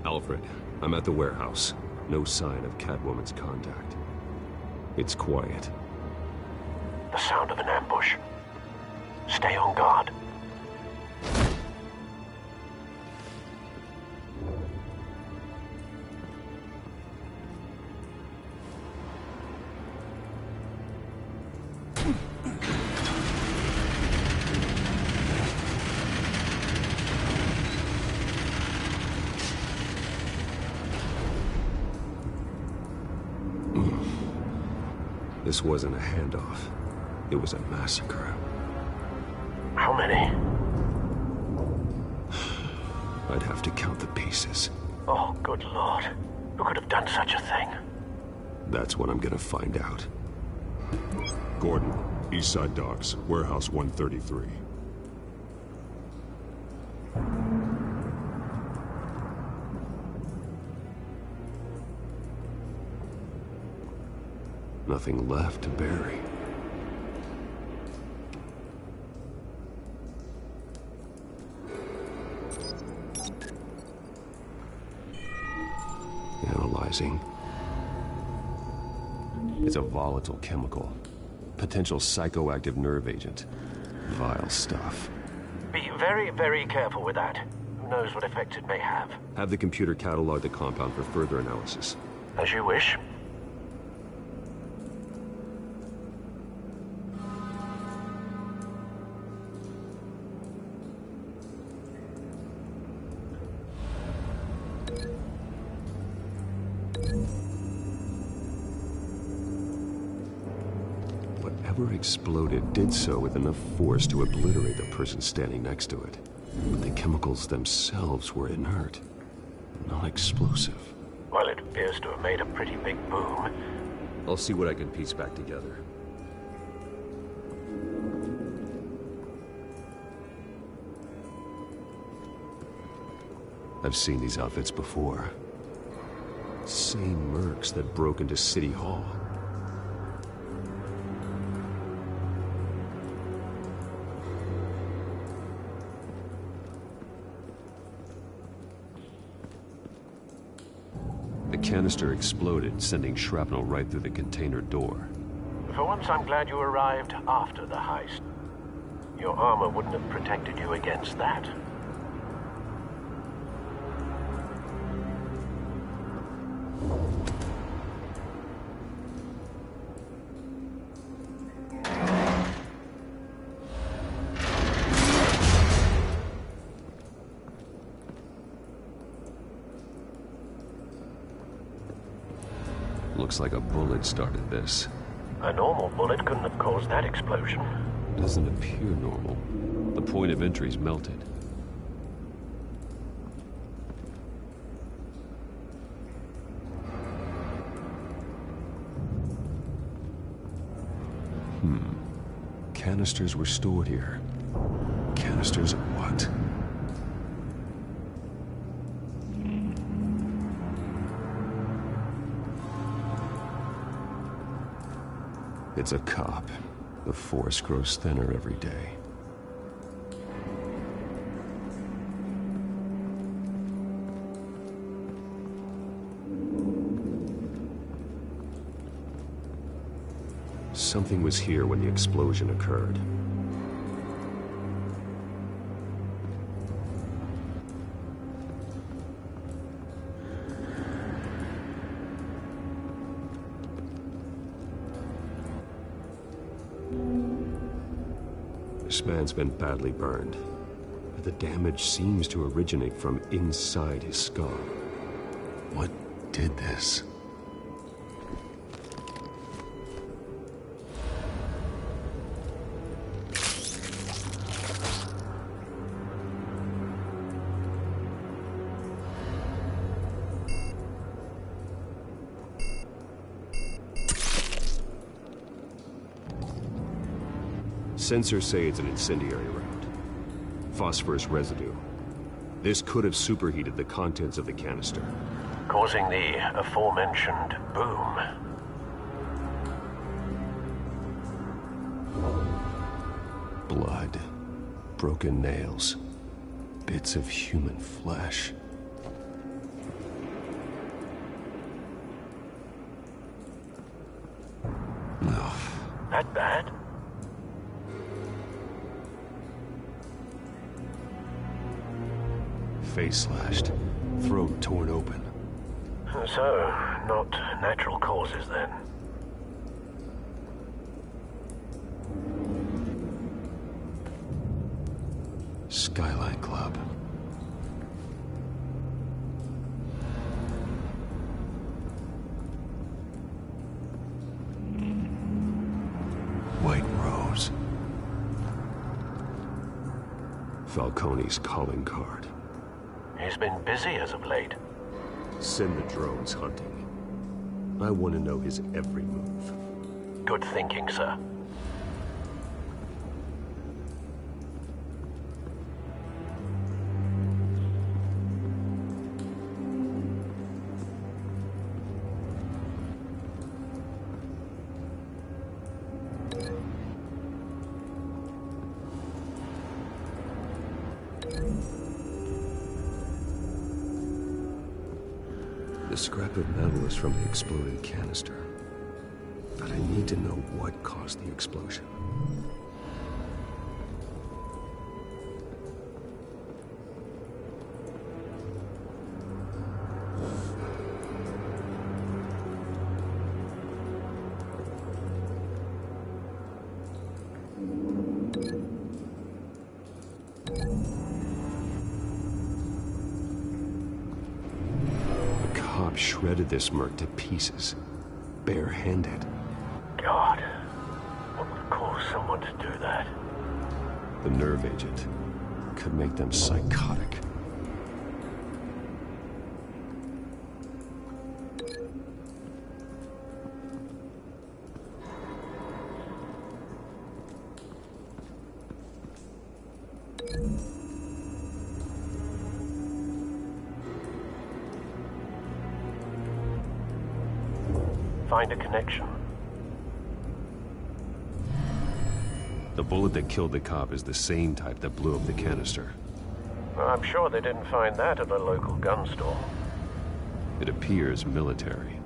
Alfred, I'm at the warehouse. No sign of Catwoman's contact. It's quiet. The sound of an ambush. Stay on guard. This wasn't a handoff. It was a massacre. How many? I'd have to count the pieces. Oh, good Lord. Who could have done such a thing? That's what I'm gonna find out. Gordon, Eastside Docks, Warehouse 133. Nothing left to bury. Analyzing. It's a volatile chemical. Potential psychoactive nerve agent. Vile stuff. Be very, very careful with that. Who knows what effect it may have. Have the computer catalog the compound for further analysis. As you wish. Whatever exploded did so with enough force to obliterate the person standing next to it. But the chemicals themselves were inert, not explosive. Well, it appears to have made a pretty big boom. I'll see what I can piece back together. I've seen these outfits before. Same mercs that broke into City Hall. The canister exploded, sending shrapnel right through the container door. For once, I'm glad you arrived after the heist. Your armor wouldn't have protected you against that. Looks like a bullet started this. A normal bullet couldn't have caused that explosion. Doesn't appear normal. The point of entry's melted. Canisters were stored here. Canisters of what? It's a cop. The force grows thinner every day. Something was here when the explosion occurred. This man's been badly burned, but the damage seems to originate from inside his skull. What did this? Sensors say it's an incendiary round. Phosphorus residue. This could have superheated the contents of the canister, causing the aforementioned boom. Blood, broken nails, bits of human flesh. No. That bad? Face slashed, throat torn open. So, not natural causes then. Skyline Club. White Rose. Falcone's calling card. He's been busy as of late. Send the drones hunting. I want to know his every move. Good thinking, sir. The scrap of metal is from the exploded canister. But I need to know what caused the explosion. Shredded this merc to pieces, bare-handed. God, what would cause someone to do that? The nerve agent could make them psychotic. Find a connection. The bullet that killed the cop is the same type that blew up the canister. Well, I'm sure they didn't find that at a local gun store. It appears military.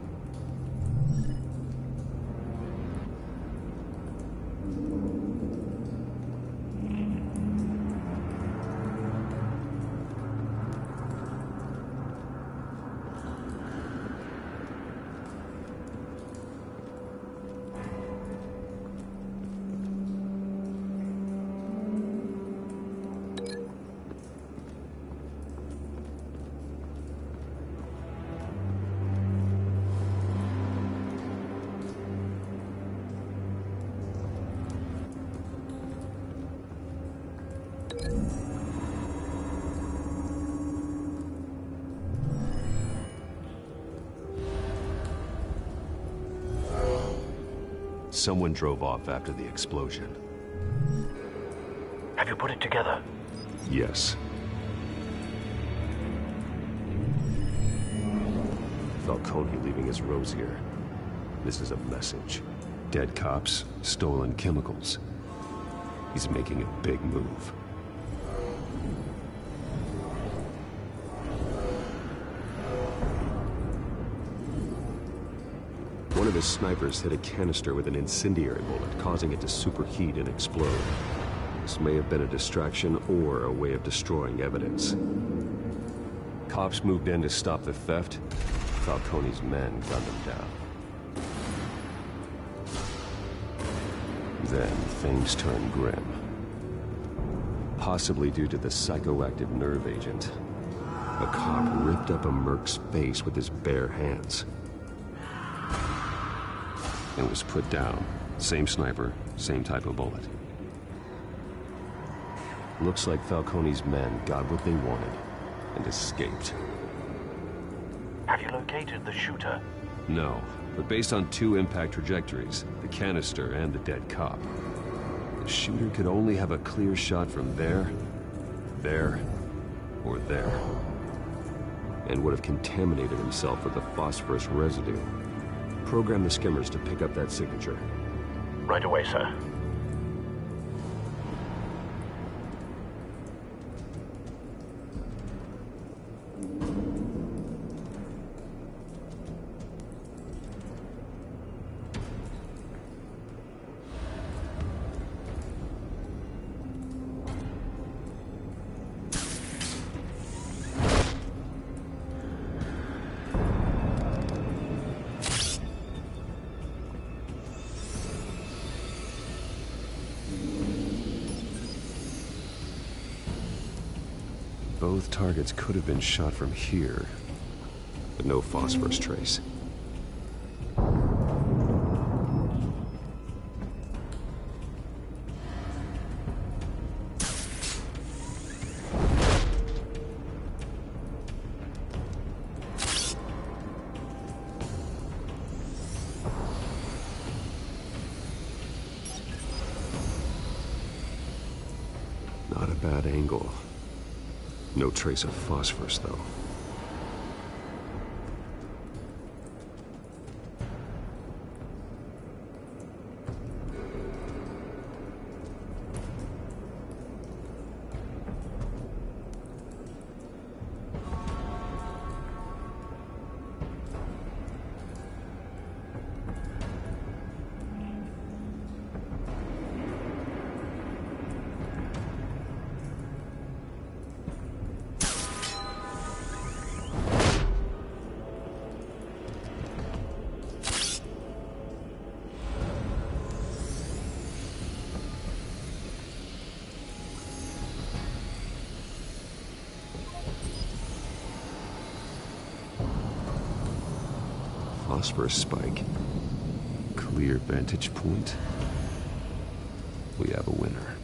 Someone drove off after the explosion. Have you put it together? Yes. Falcone leaving his rose here. This is a message. Dead cops, stolen chemicals. He's making a big move. One of his snipers hit a canister with an incendiary bullet, causing it to superheat and explode. This may have been a distraction or a way of destroying evidence. Cops moved in to stop the theft. Falcone's men gunned him down. Then things turned grim. Possibly due to the psychoactive nerve agent. A cop ripped up a merc's face with his bare hands. And was put down. Same sniper, same type of bullet. Looks like Falcone's men got what they wanted and escaped. Have you located the shooter? No, but based on 2 impact trajectories, the canister and the dead cop, the shooter could only have a clear shot from there, or there, and would have contaminated himself with the phosphorus residue. Program the skimmers to pick up that signature. Right away, sir. Both targets could have been shot from here, but no phosphorus trace. Not a bad angle. No trace of phosphorus, though. Phosphorus spike. Clear vantage point. We have a winner.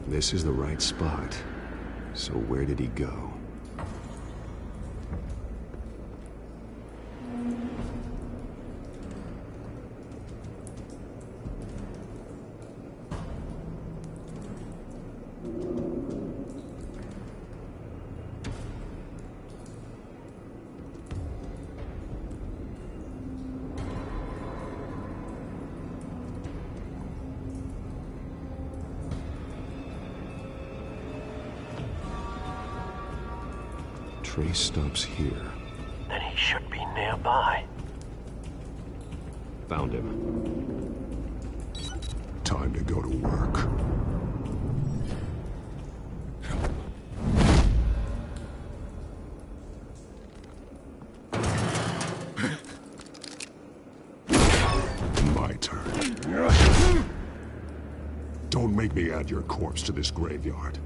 This is the right spot. So where did he go? Trace stops here. Then he should be nearby. Found him. Time to go to work. My turn. Don't make me add your corpse to this graveyard.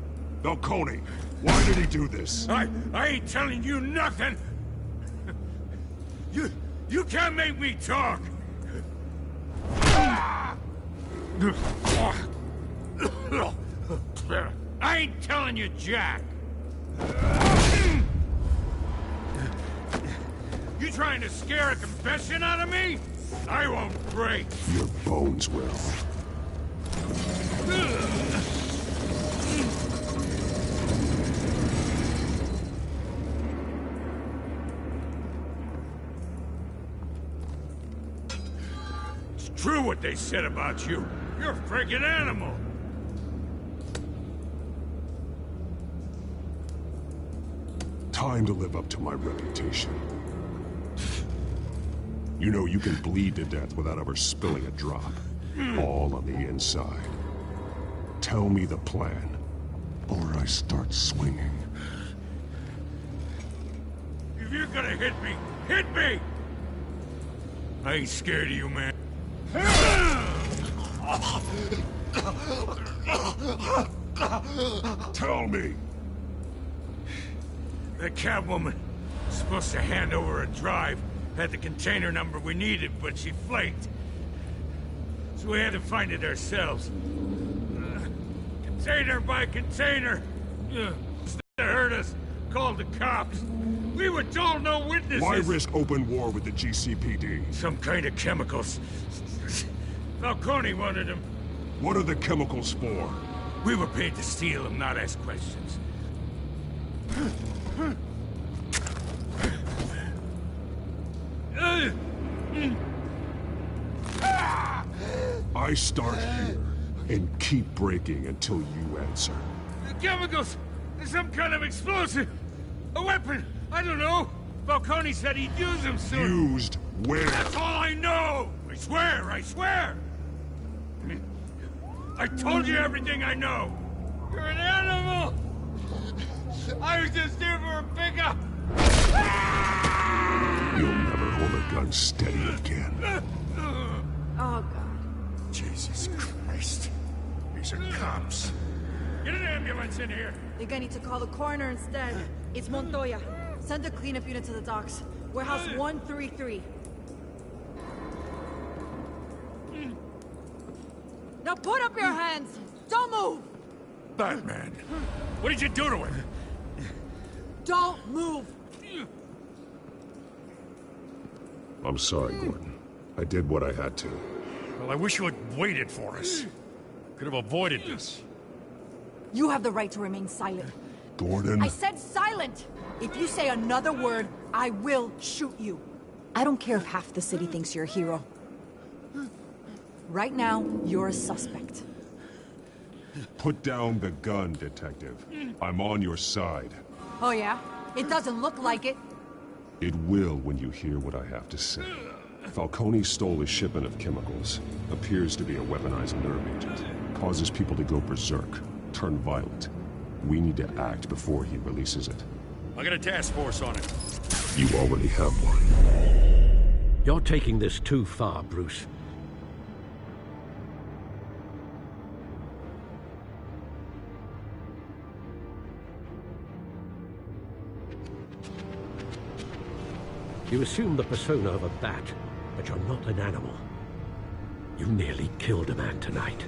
Falcone, why did he do this? I ain't telling you nothing! You can't make me talk! I ain't telling you jack! You trying to scare a confession out of me? I won't break! Your bones will. It's true what they said about you. You're a freaking animal. Time to live up to my reputation. You know you can bleed to death without ever spilling a drop. All on the inside. Tell me the plan, or I start swinging. If you're gonna hit me, hit me! I ain't scared of you, man. Tell me! The Catwoman was supposed to hand over a drive. Had the container number we needed, but she flaked. So we had to find it ourselves. Container by container. Instead of hurt us, called the cops. We were told no witnesses. Why risk open war with the GCPD? Some kind of chemicals. Falcone wanted them. What are the chemicals for? We were paid to steal them, not ask questions. I start here and keep breaking until you answer. The chemicals! There's some kind of explosive! A weapon! I don't know! Falcone said he'd use them soon! Used where? That's all I know! I swear, I swear! I told you everything I know! You're an animal! I was just here for a pickup! You'll never hold a gun steady again. Oh, God. Jesus Christ. These are cops. Get an ambulance in here! Think I need to call the coroner instead. It's Montoya. Send a cleanup unit to the docks. Warehouse 133. Now put up your hands! Don't move! Batman, what did you do to him? Don't move! I'm sorry, Gordon. I did what I had to. Well, I wish you had waited for us. Could have avoided this. You have the right to remain silent. Gordon? I said silent! If you say another word, I will shoot you. I don't care if half the city thinks you're a hero. Right now, you're a suspect. Put down the gun, Detective. I'm on your side. Oh yeah? It doesn't look like it. It will when you hear what I have to say. Falcone stole a shipment of chemicals. Appears to be a weaponized nerve agent. Causes people to go berserk, turn violent. We need to act before he releases it. I got a task force on it. You already have one. You're taking this too far, Bruce. You assume the persona of a bat, but you're not an animal. You nearly killed a man tonight.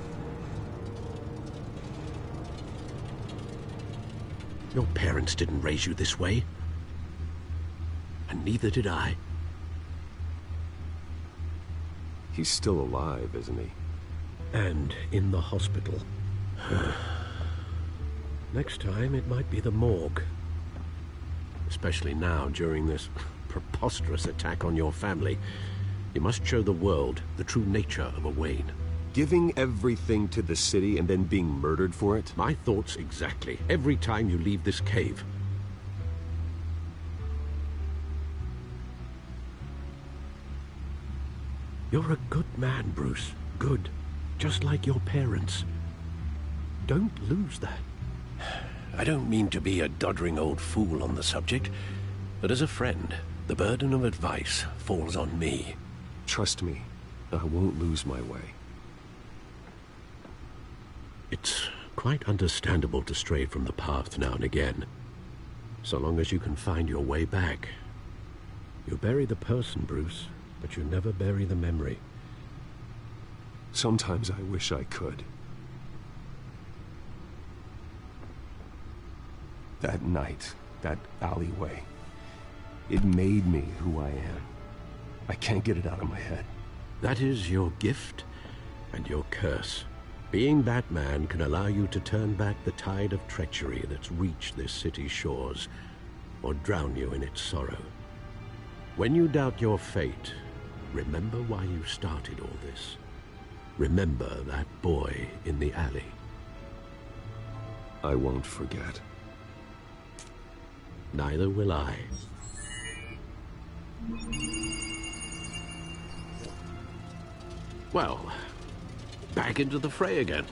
Your parents didn't raise you this way. And neither did I. He's still alive, isn't he? And in the hospital. Next time, it might be the morgue. Especially now, during this preposterous attack on your family. You must show the world the true nature of a Wayne. Giving everything to the city and then being murdered for it? My thoughts exactly. Every time you leave this cave. You're a good man, Bruce. Good. Just like your parents. Don't lose that. I don't mean to be a doddering old fool on the subject, but as a friend, the burden of advice falls on me. Trust me, I won't lose my way. It's quite understandable to stray from the path now and again. So long as you can find your way back. You bury the person, Bruce, but you never bury the memory. Sometimes I wish I could. That night, that alleyway, it made me who I am. I can't get it out of my head. That is your gift and your curse. Being Batman can allow you to turn back the tide of treachery that's reached this city's shores, or drown you in its sorrow. When you doubt your fate, remember why you started all this. Remember that boy in the alley. I won't forget. Neither will I. Well, back into the fray again.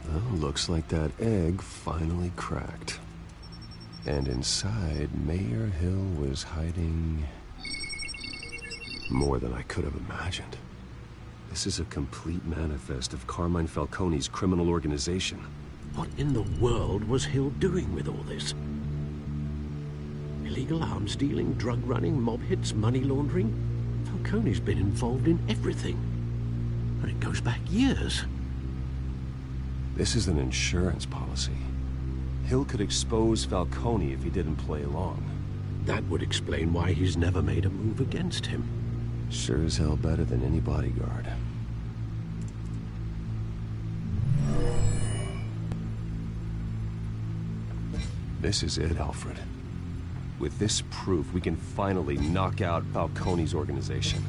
Well, looks like that egg finally cracked. And inside, Mayor Hill was hiding more than I could have imagined. This is a complete manifest of Carmine Falcone's criminal organization. What in the world was Hill doing with all this? Illegal arms dealing, drug running, mob hits, money laundering? Falcone's been involved in everything. And it goes back years. This is an insurance policy. Hill could expose Falcone if he didn't play along. That would explain why he's never made a move against him. Sure as hell better than any bodyguard. This is it, Alfred. With this proof, we can finally knock out Falcone's organization.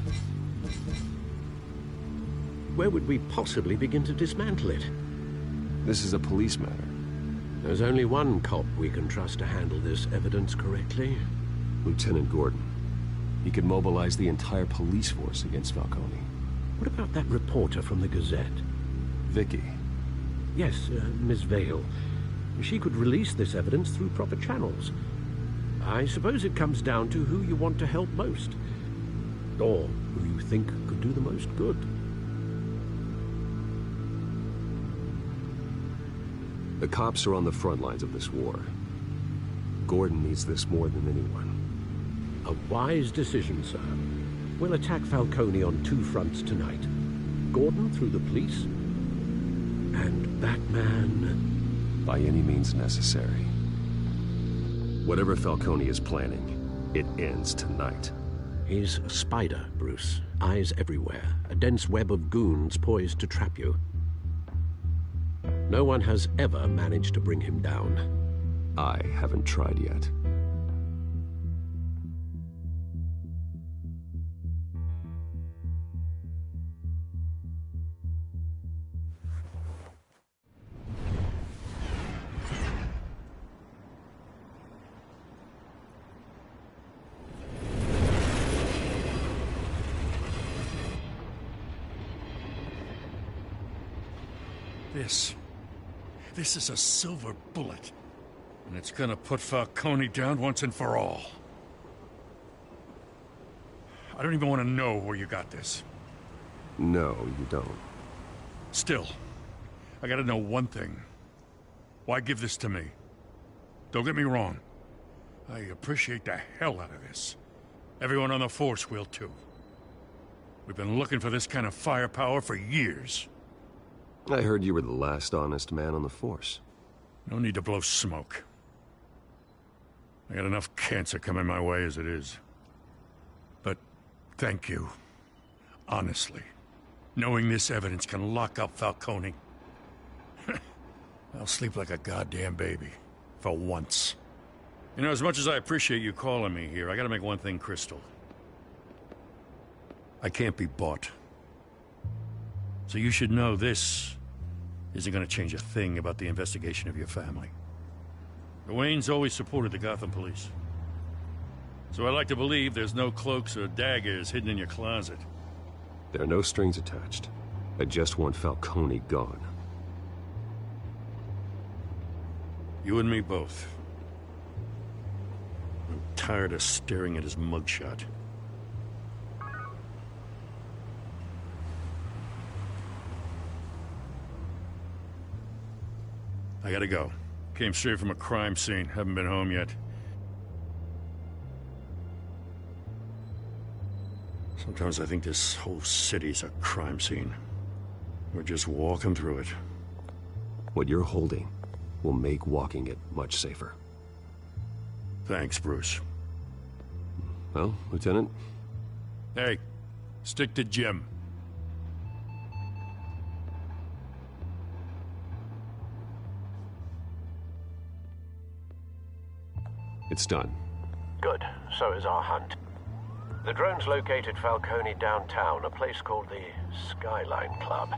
Where would we possibly begin to dismantle it? This is a police matter. There's only one cop we can trust to handle this evidence correctly. Lieutenant Gordon. He could mobilize the entire police force against Falcone. What about that reporter from the Gazette? Vicky. Yes, Miss Vale. She could release this evidence through proper channels. I suppose it comes down to who you want to help most. Or who you think could do the most good. The cops are on the front lines of this war. Gordon needs this more than anyone. A wise decision, sir. We'll attack Falcone on two fronts tonight. Gordon through the police, and Batman... by any means necessary. Whatever Falcone is planning, it ends tonight. He's a spider, Bruce. Eyes everywhere. A dense web of goons poised to trap you. No one has ever managed to bring him down. I haven't tried yet. This is a silver bullet. And it's gonna put Falcone down once and for all. I don't even want to know where you got this. No, you don't. Still, I gotta know one thing. Why give this to me? Don't get me wrong. I appreciate the hell out of this. Everyone on the Force will too. We've been looking for this kind of firepower for years. I heard you were the last honest man on the Force. No need to blow smoke. I got enough cancer coming my way as it is. But thank you. Honestly. Knowing this evidence can lock up Falcone. I'll sleep like a goddamn baby. For once. You know, as much as I appreciate you calling me here, I gotta make one thing crystal. I can't be bought. So you should know this isn't gonna change a thing about the investigation of your family. The Waynes always supported the Gotham police. So I like to believe there's no cloaks or daggers hidden in your closet. There are no strings attached. I just want Falcone gone. You and me both. I'm tired of staring at his mugshot. I gotta go. Came straight from a crime scene. Haven't been home yet. Sometimes I think this whole city's a crime scene. We're just walking through it. What you're holding will make walking it much safer. Thanks, Bruce. Well, Lieutenant? Hey, stick to Jim. It's done. Good. So is our hunt. The drones located Falcone downtown, a place called the Skyline Club.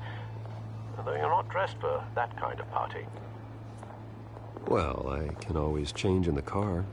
Although you're not dressed for that kind of party. Well, I can always change in the car.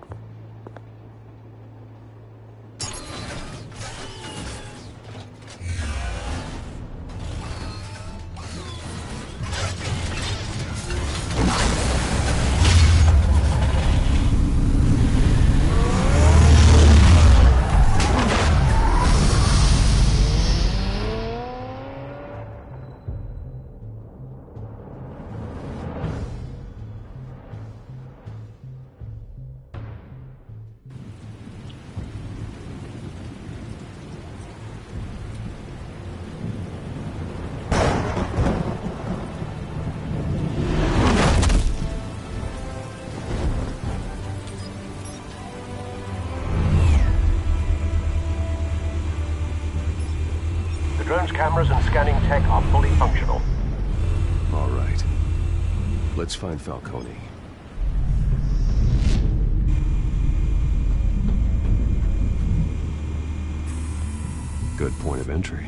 Drone's cameras and scanning tech are fully functional. All right. Let's find Falcone. Good point of entry.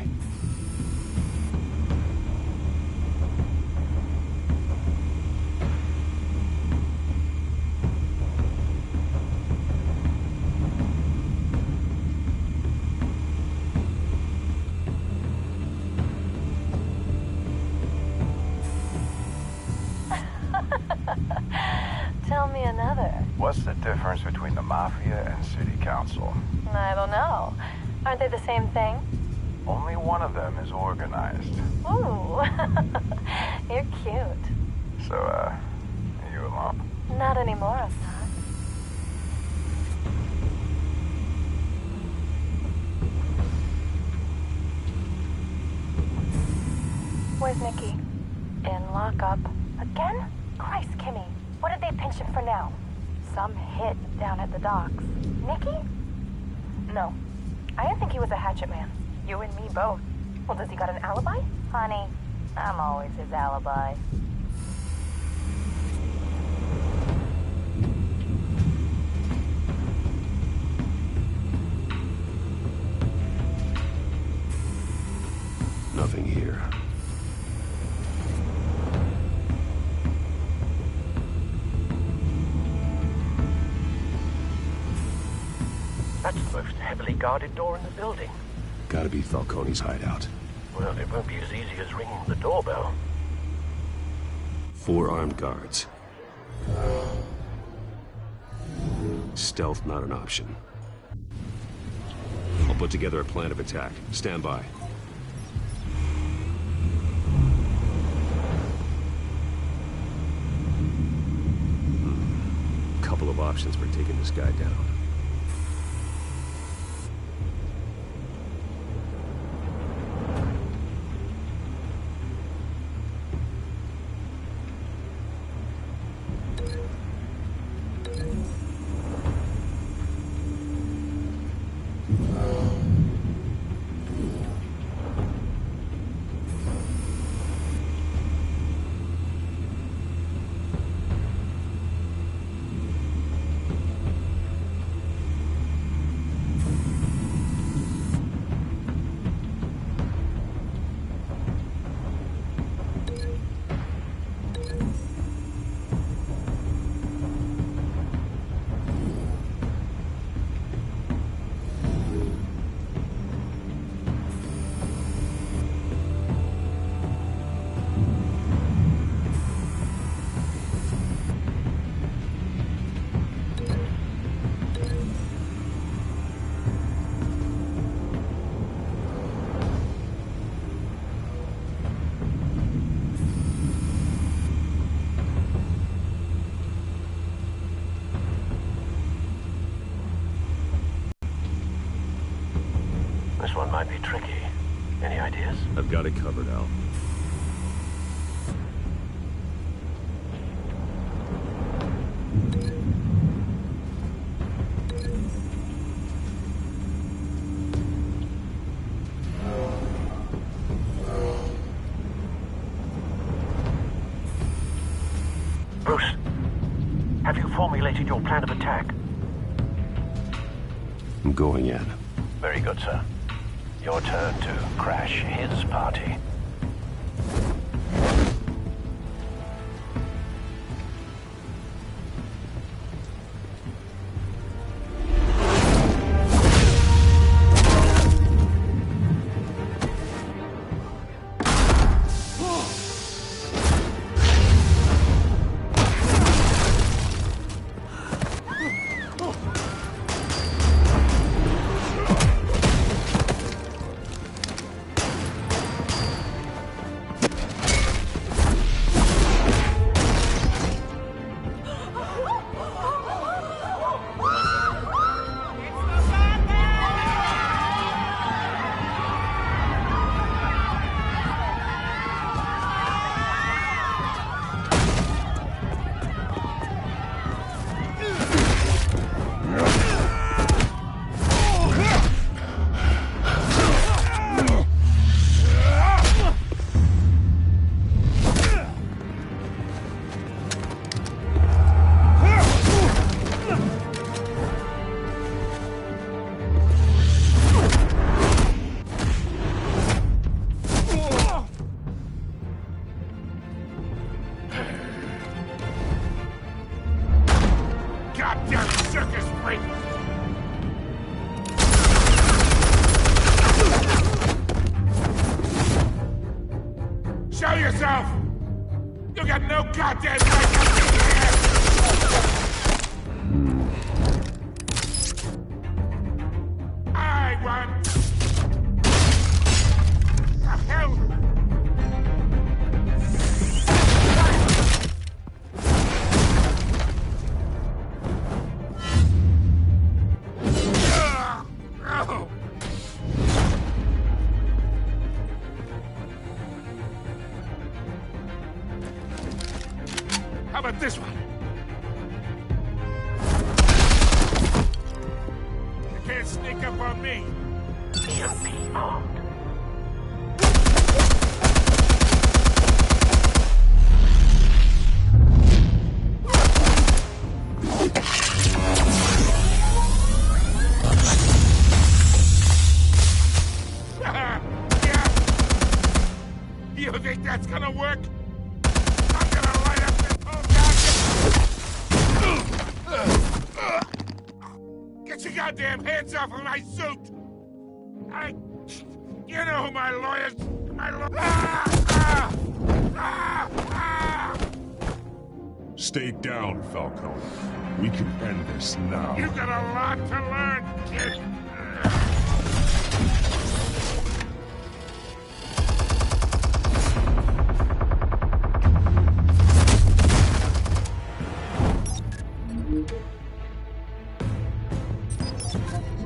Tell me another. What's the difference between the Mafia and City Council? I don't know. Aren't they the same thing? Only one of them is organized. Ooh. You're cute. So, are you a mom? Not anymore, Assad. Where's Nikki? In lockup. Again? Christ, Kimmy. What did they pinch him for now? Some hit down at the docks. Nikki? No. I didn't think he was a hatchet man. You and me both. Well, does he got an alibi? Honey, I'm always his alibi. Nothing here. That's the most heavily guarded door in the building. Gotta be Falcone's hideout. Well, it won't be as easy as ringing the doorbell. 4 armed guards. Stealth not an option. I'll put together a plan of attack. Stand by. Couple of options for taking this guy down. This one might be tricky. Any ideas? I've got it covered, Al. Bruce, have you formulated your plan of attack? I'm going in. Very good, sir. Your turn to crash his party. Goddamn circus freak! Show yourself! You got no goddamn right to be here! I want... The hell? How about this one? You can't sneak up on me. EMP armed. Yeah. You think that's gonna work? I'm gonna light up this whole goddamn... Get your goddamn hands off of my suit! You know who my lawyers... My Stay down, Falcone. We can end this now. You got a lot to learn, kid.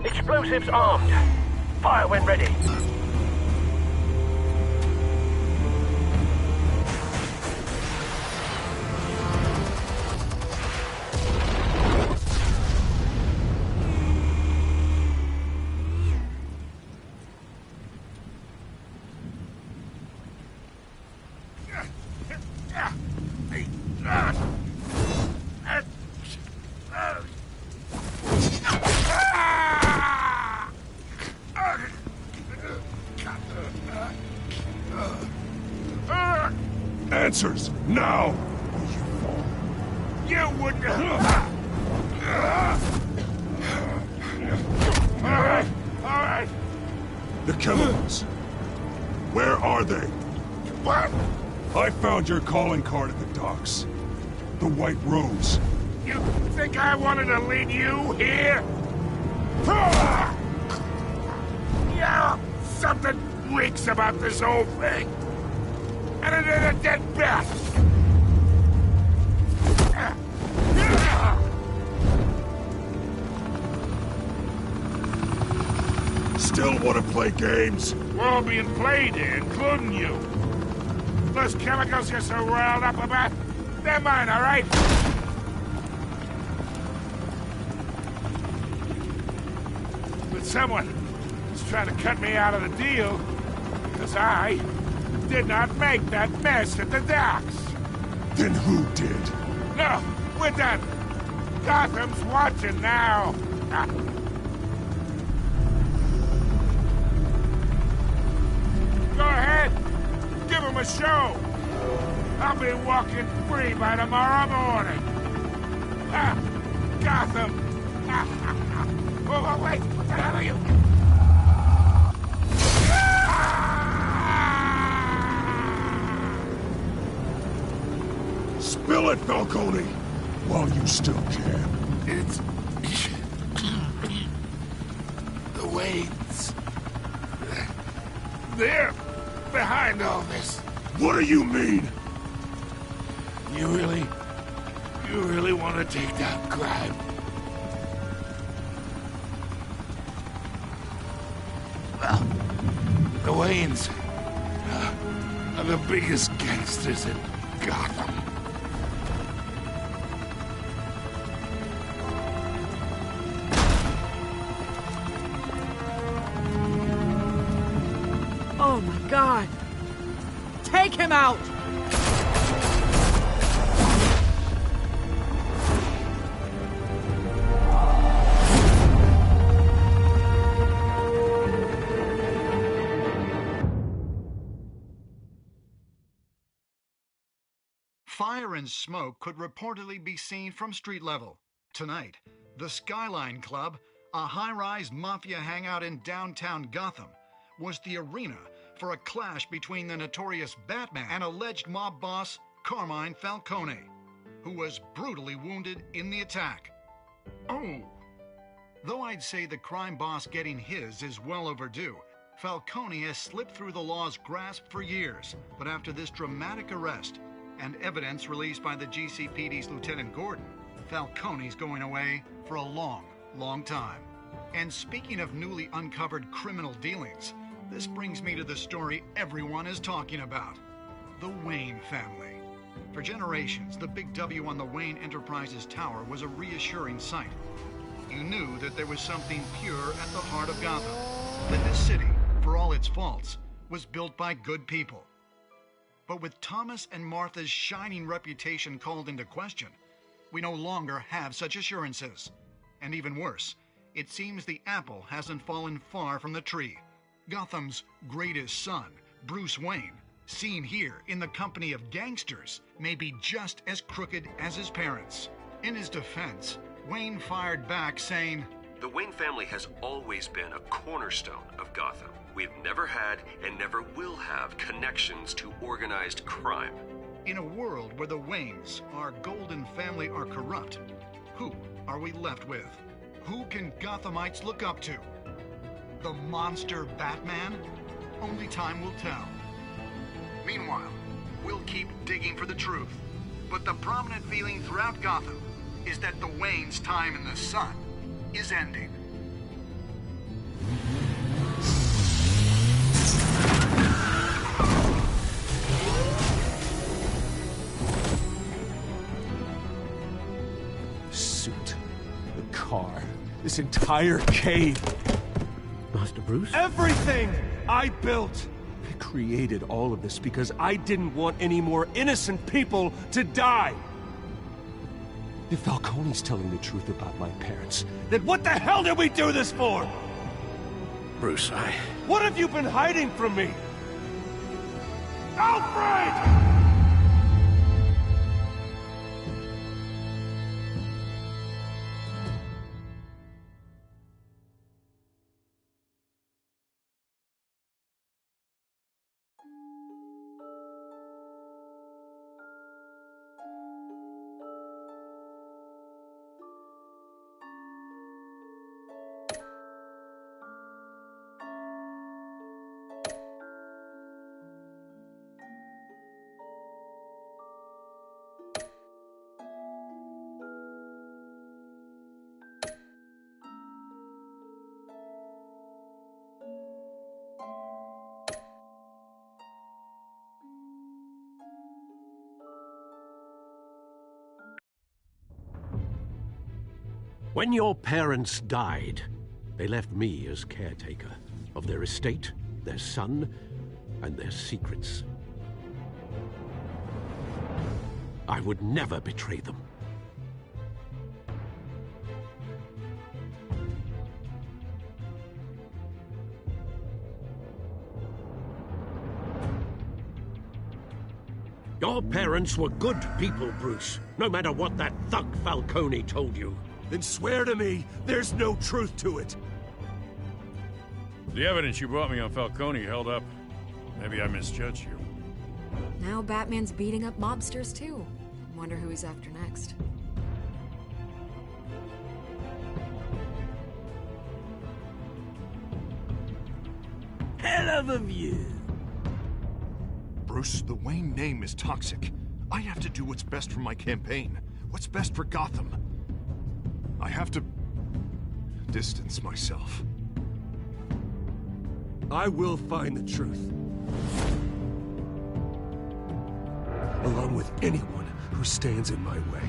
Explosives armed. Fire when ready. Answers, now! You wouldn't... Alright. The chemicals. Where are they? What? I found your calling card at the docks. The White Rose. You think I wanted to lead you here? Yeah, something reeks about this whole thing. And it ain't a dead bat. Still want to play games? We're all being played here, including you. Those chemicals you're so riled up about, they're mine, all right? But someone is trying to cut me out of the deal, because I did not make that mess at the docks. Then who did? No, we're done. Gotham's watching now. Go ahead. Give him a show. I'll be walking free by tomorrow morning. Gotham. Oh, wait. What the hell are you? Spill it, Falcone! While you still can. It's... the Waynes. They're behind all this. What do you mean? You really want to take down crime? Well, the Waynes are the biggest gangsters in Gotham. Oh my God! Take him out! Fire and smoke could reportedly be seen from street level. Tonight, the Skyline Club, a high-rise mafia hangout in downtown Gotham, was the arena for a clash between the notorious Batman and alleged mob boss Carmine Falcone, who was brutally wounded in the attack. Oh! Though I'd say the crime boss getting his is well overdue, Falcone has slipped through the law's grasp for years, but after this dramatic arrest and evidence released by the GCPD's Lieutenant Gordon, Falcone's going away for a long, long time. And speaking of newly uncovered criminal dealings, this brings me to the story everyone is talking about. The Wayne family. For generations, the big W on the Wayne Enterprises Tower was a reassuring sight. You knew that there was something pure at the heart of Gotham. That this city, for all its faults, was built by good people. But with Thomas and Martha's shining reputation called into question, we no longer have such assurances. And even worse, it seems the apple hasn't fallen far from the tree. Gotham's greatest son, Bruce Wayne, seen here in the company of gangsters, may be just as crooked as his parents. In his defense, Wayne fired back saying, "The Wayne family has always been a cornerstone of Gotham. We've never had and never will have connections to organized crime. In a world where the Waynes, our golden family, are corrupt, who are we left with? Who can Gothamites look up to? The monster Batman? Only time will tell. Meanwhile, we'll keep digging for the truth. But the prominent feeling throughout Gotham is that the Waynes' time in the sun is ending. Suit. The car. This entire cave. Master Bruce? Everything I built! I created all of this because I didn't want any more innocent people to die! If Falcone's telling the truth about my parents, then what the hell did we do this for? Bruce, What have you been hiding from me? Alfred! When your parents died, they left me as caretaker of their estate, their son, and their secrets. I would never betray them. Your parents were good people, Bruce, no matter what that thug Falcone told you. Then swear to me there's no truth to it. The evidence you brought me on Falcone held up. Maybe I misjudged you. Now Batman's beating up mobsters, too. Wonder who he's after next. Hell of a view. Bruce, the Wayne name is toxic. I have to do what's best for my campaign. What's best for Gotham. I have to distance myself. I will find the truth. Along with anyone who stands in my way.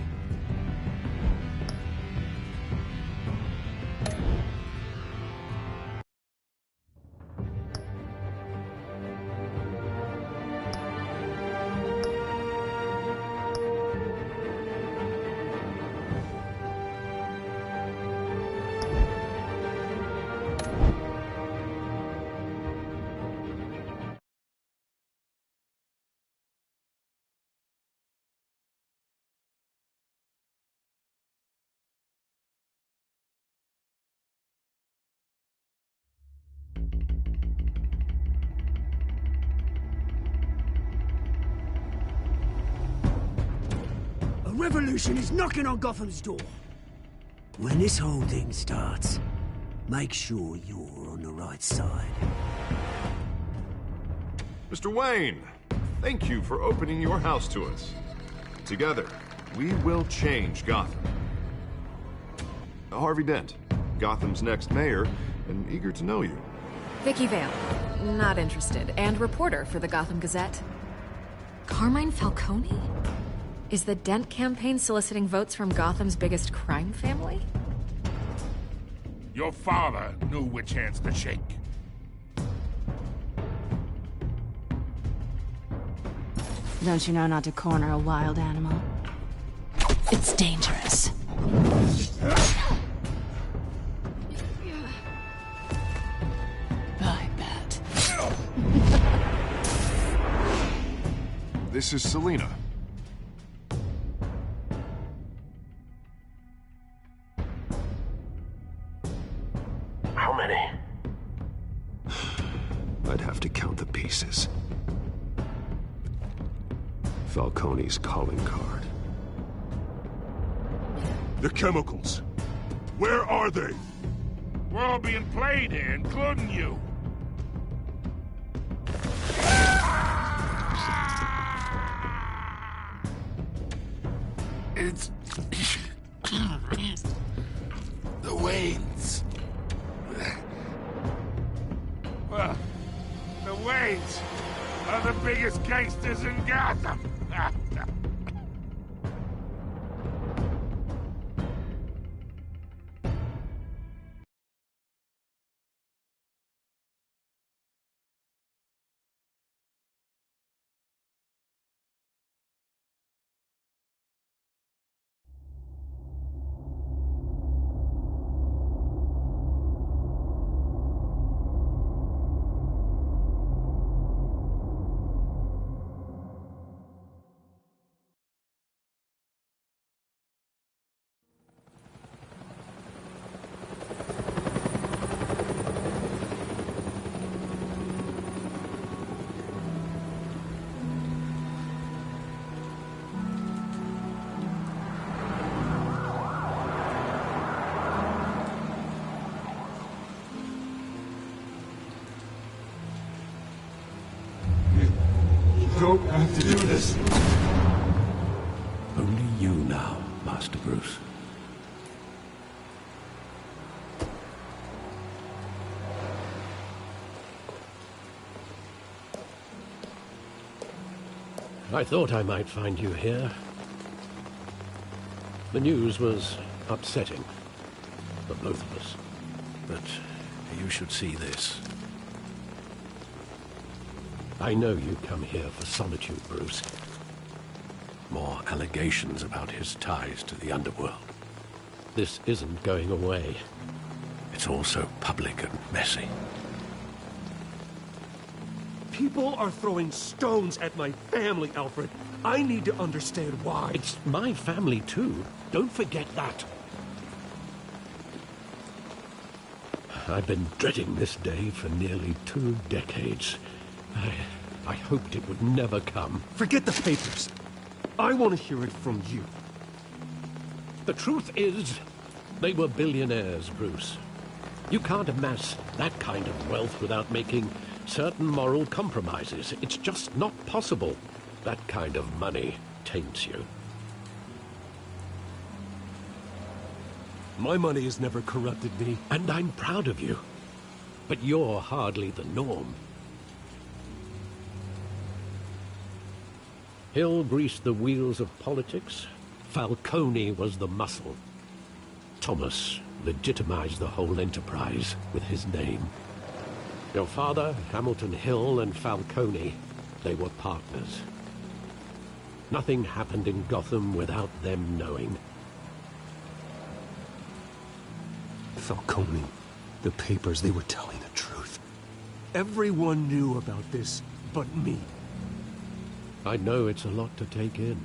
Revolution is knocking on Gotham's door. When this whole thing starts, make sure you're on the right side. Mr. Wayne, thank you for opening your house to us. Together, we will change Gotham. Harvey Dent, Gotham's next mayor, and eager to know you. Vicky Vale, not interested, and reporter for the Gotham Gazette. Carmine Falcone? Is the Dent campaign soliciting votes from Gotham's biggest crime family? Your father knew which hands to shake. Don't you know not to corner a wild animal? It's dangerous. I bet. This is Selina. How many? I'd have to count the pieces. Falcone's calling card. The chemicals. Where are they? We're all being played here, including you. It's... the Waynes. Well, the Waynes are the biggest gangsters in Gotham. You don't have to do this. Only you now, Master Bruce. I thought I might find you here. The news was upsetting for both of us. But you should see this. I know you come here for solitude, Bruce. More allegations about his ties to the underworld. This isn't going away. It's all so public and messy. People are throwing stones at my family, Alfred. I need to understand why. It's my family, too. Don't forget that. I've been dreading this day for nearly 2 decades. I hoped it would never come. Forget the papers. I want to hear it from you. The truth is, they were billionaires, Bruce. You can't amass that kind of wealth without making certain moral compromises. It's just not possible. That kind of money taints you. My money has never corrupted me. And I'm proud of you. But you're hardly the norm. Hill greased the wheels of politics. Falcone was the muscle. Thomas legitimized the whole enterprise with his name. Your father, Hamilton Hill, and Falcone, they were partners. Nothing happened in Gotham without them knowing. Falcone, the papers, they were telling the truth. Everyone knew about this but me. I know it's a lot to take in.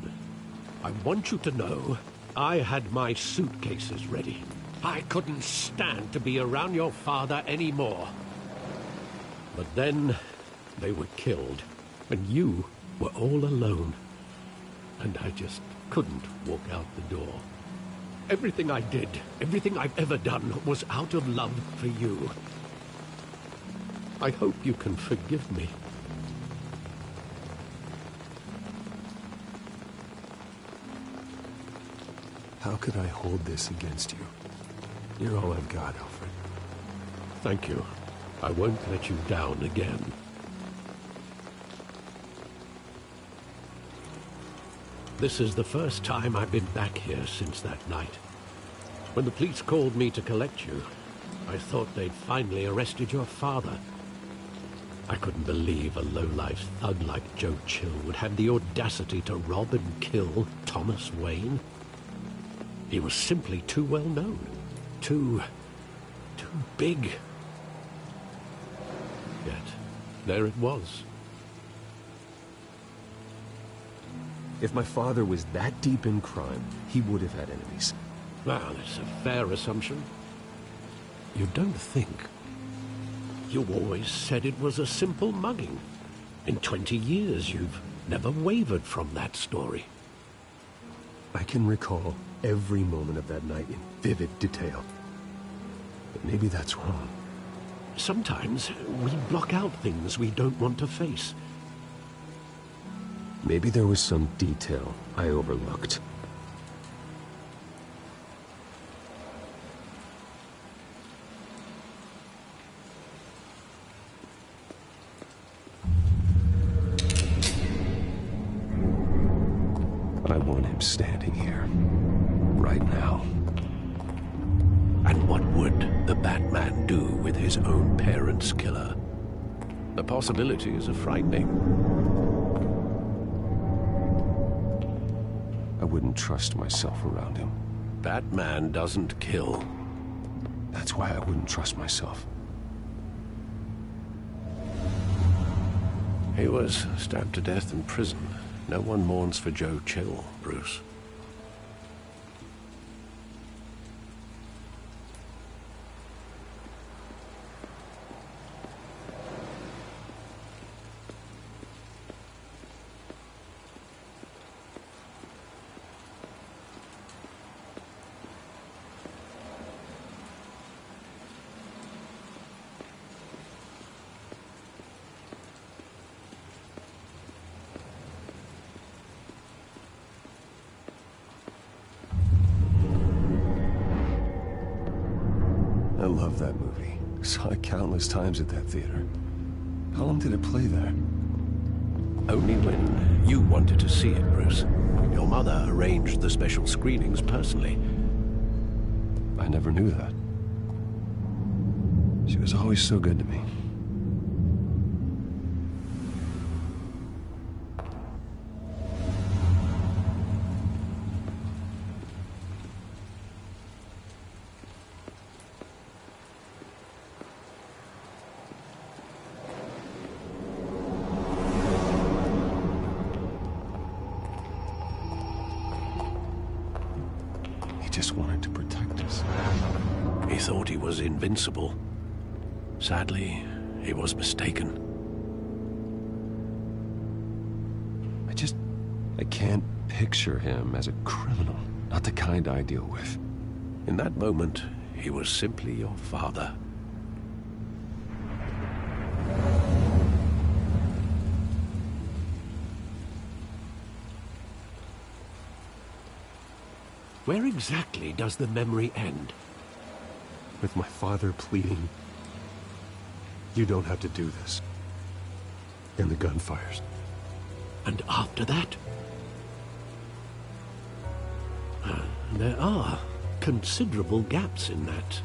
I want you to know I had my suitcases ready. I couldn't stand to be around your father anymore. But then they were killed, and you were all alone. And I just couldn't walk out the door. Everything I did, everything I've ever done, was out of love for you. I hope you can forgive me. How could I hold this against you? You're all I've got, Alfred. Thank you. I won't let you down again. This is the first time I've been back here since that night. When the police called me to collect you, I thought they'd finally arrested your father. I couldn't believe a low-life thug like Joe Chill would have the audacity to rob and kill Thomas Wayne. He was simply too well known. Too big. Yet, there it was. If my father was that deep in crime, he would have had enemies. Well, it's a fair assumption. You don't think. You always said it was a simple mugging. In 20 years, you've never wavered from that story. I can recall every moment of that night in vivid detail. But maybe that's wrong. Sometimes we block out things we don't want to face. Maybe there was some detail I overlooked. I want him standing here, right now. And what would the Batman do with his own parents' killer? The possibilities are frightening. I wouldn't trust myself around him. Batman doesn't kill. That's why I wouldn't trust myself. He was stabbed to death in prison. No one mourns for Joe Chill, Bruce. I love that movie. Saw it countless times at that theater. How long did it play there? Only when you wanted to see it, Bruce. Your mother arranged the special screenings personally. I never knew that. She was always so good to me. He just wanted to protect us. He thought he was invincible. Sadly, he was mistaken. I can't picture him as a criminal. Not the kind I deal with. In that moment, he was simply your father. Where exactly does the memory end? With my father pleading, "You don't have to do this." And the gunfires. And after that? There are considerable gaps in that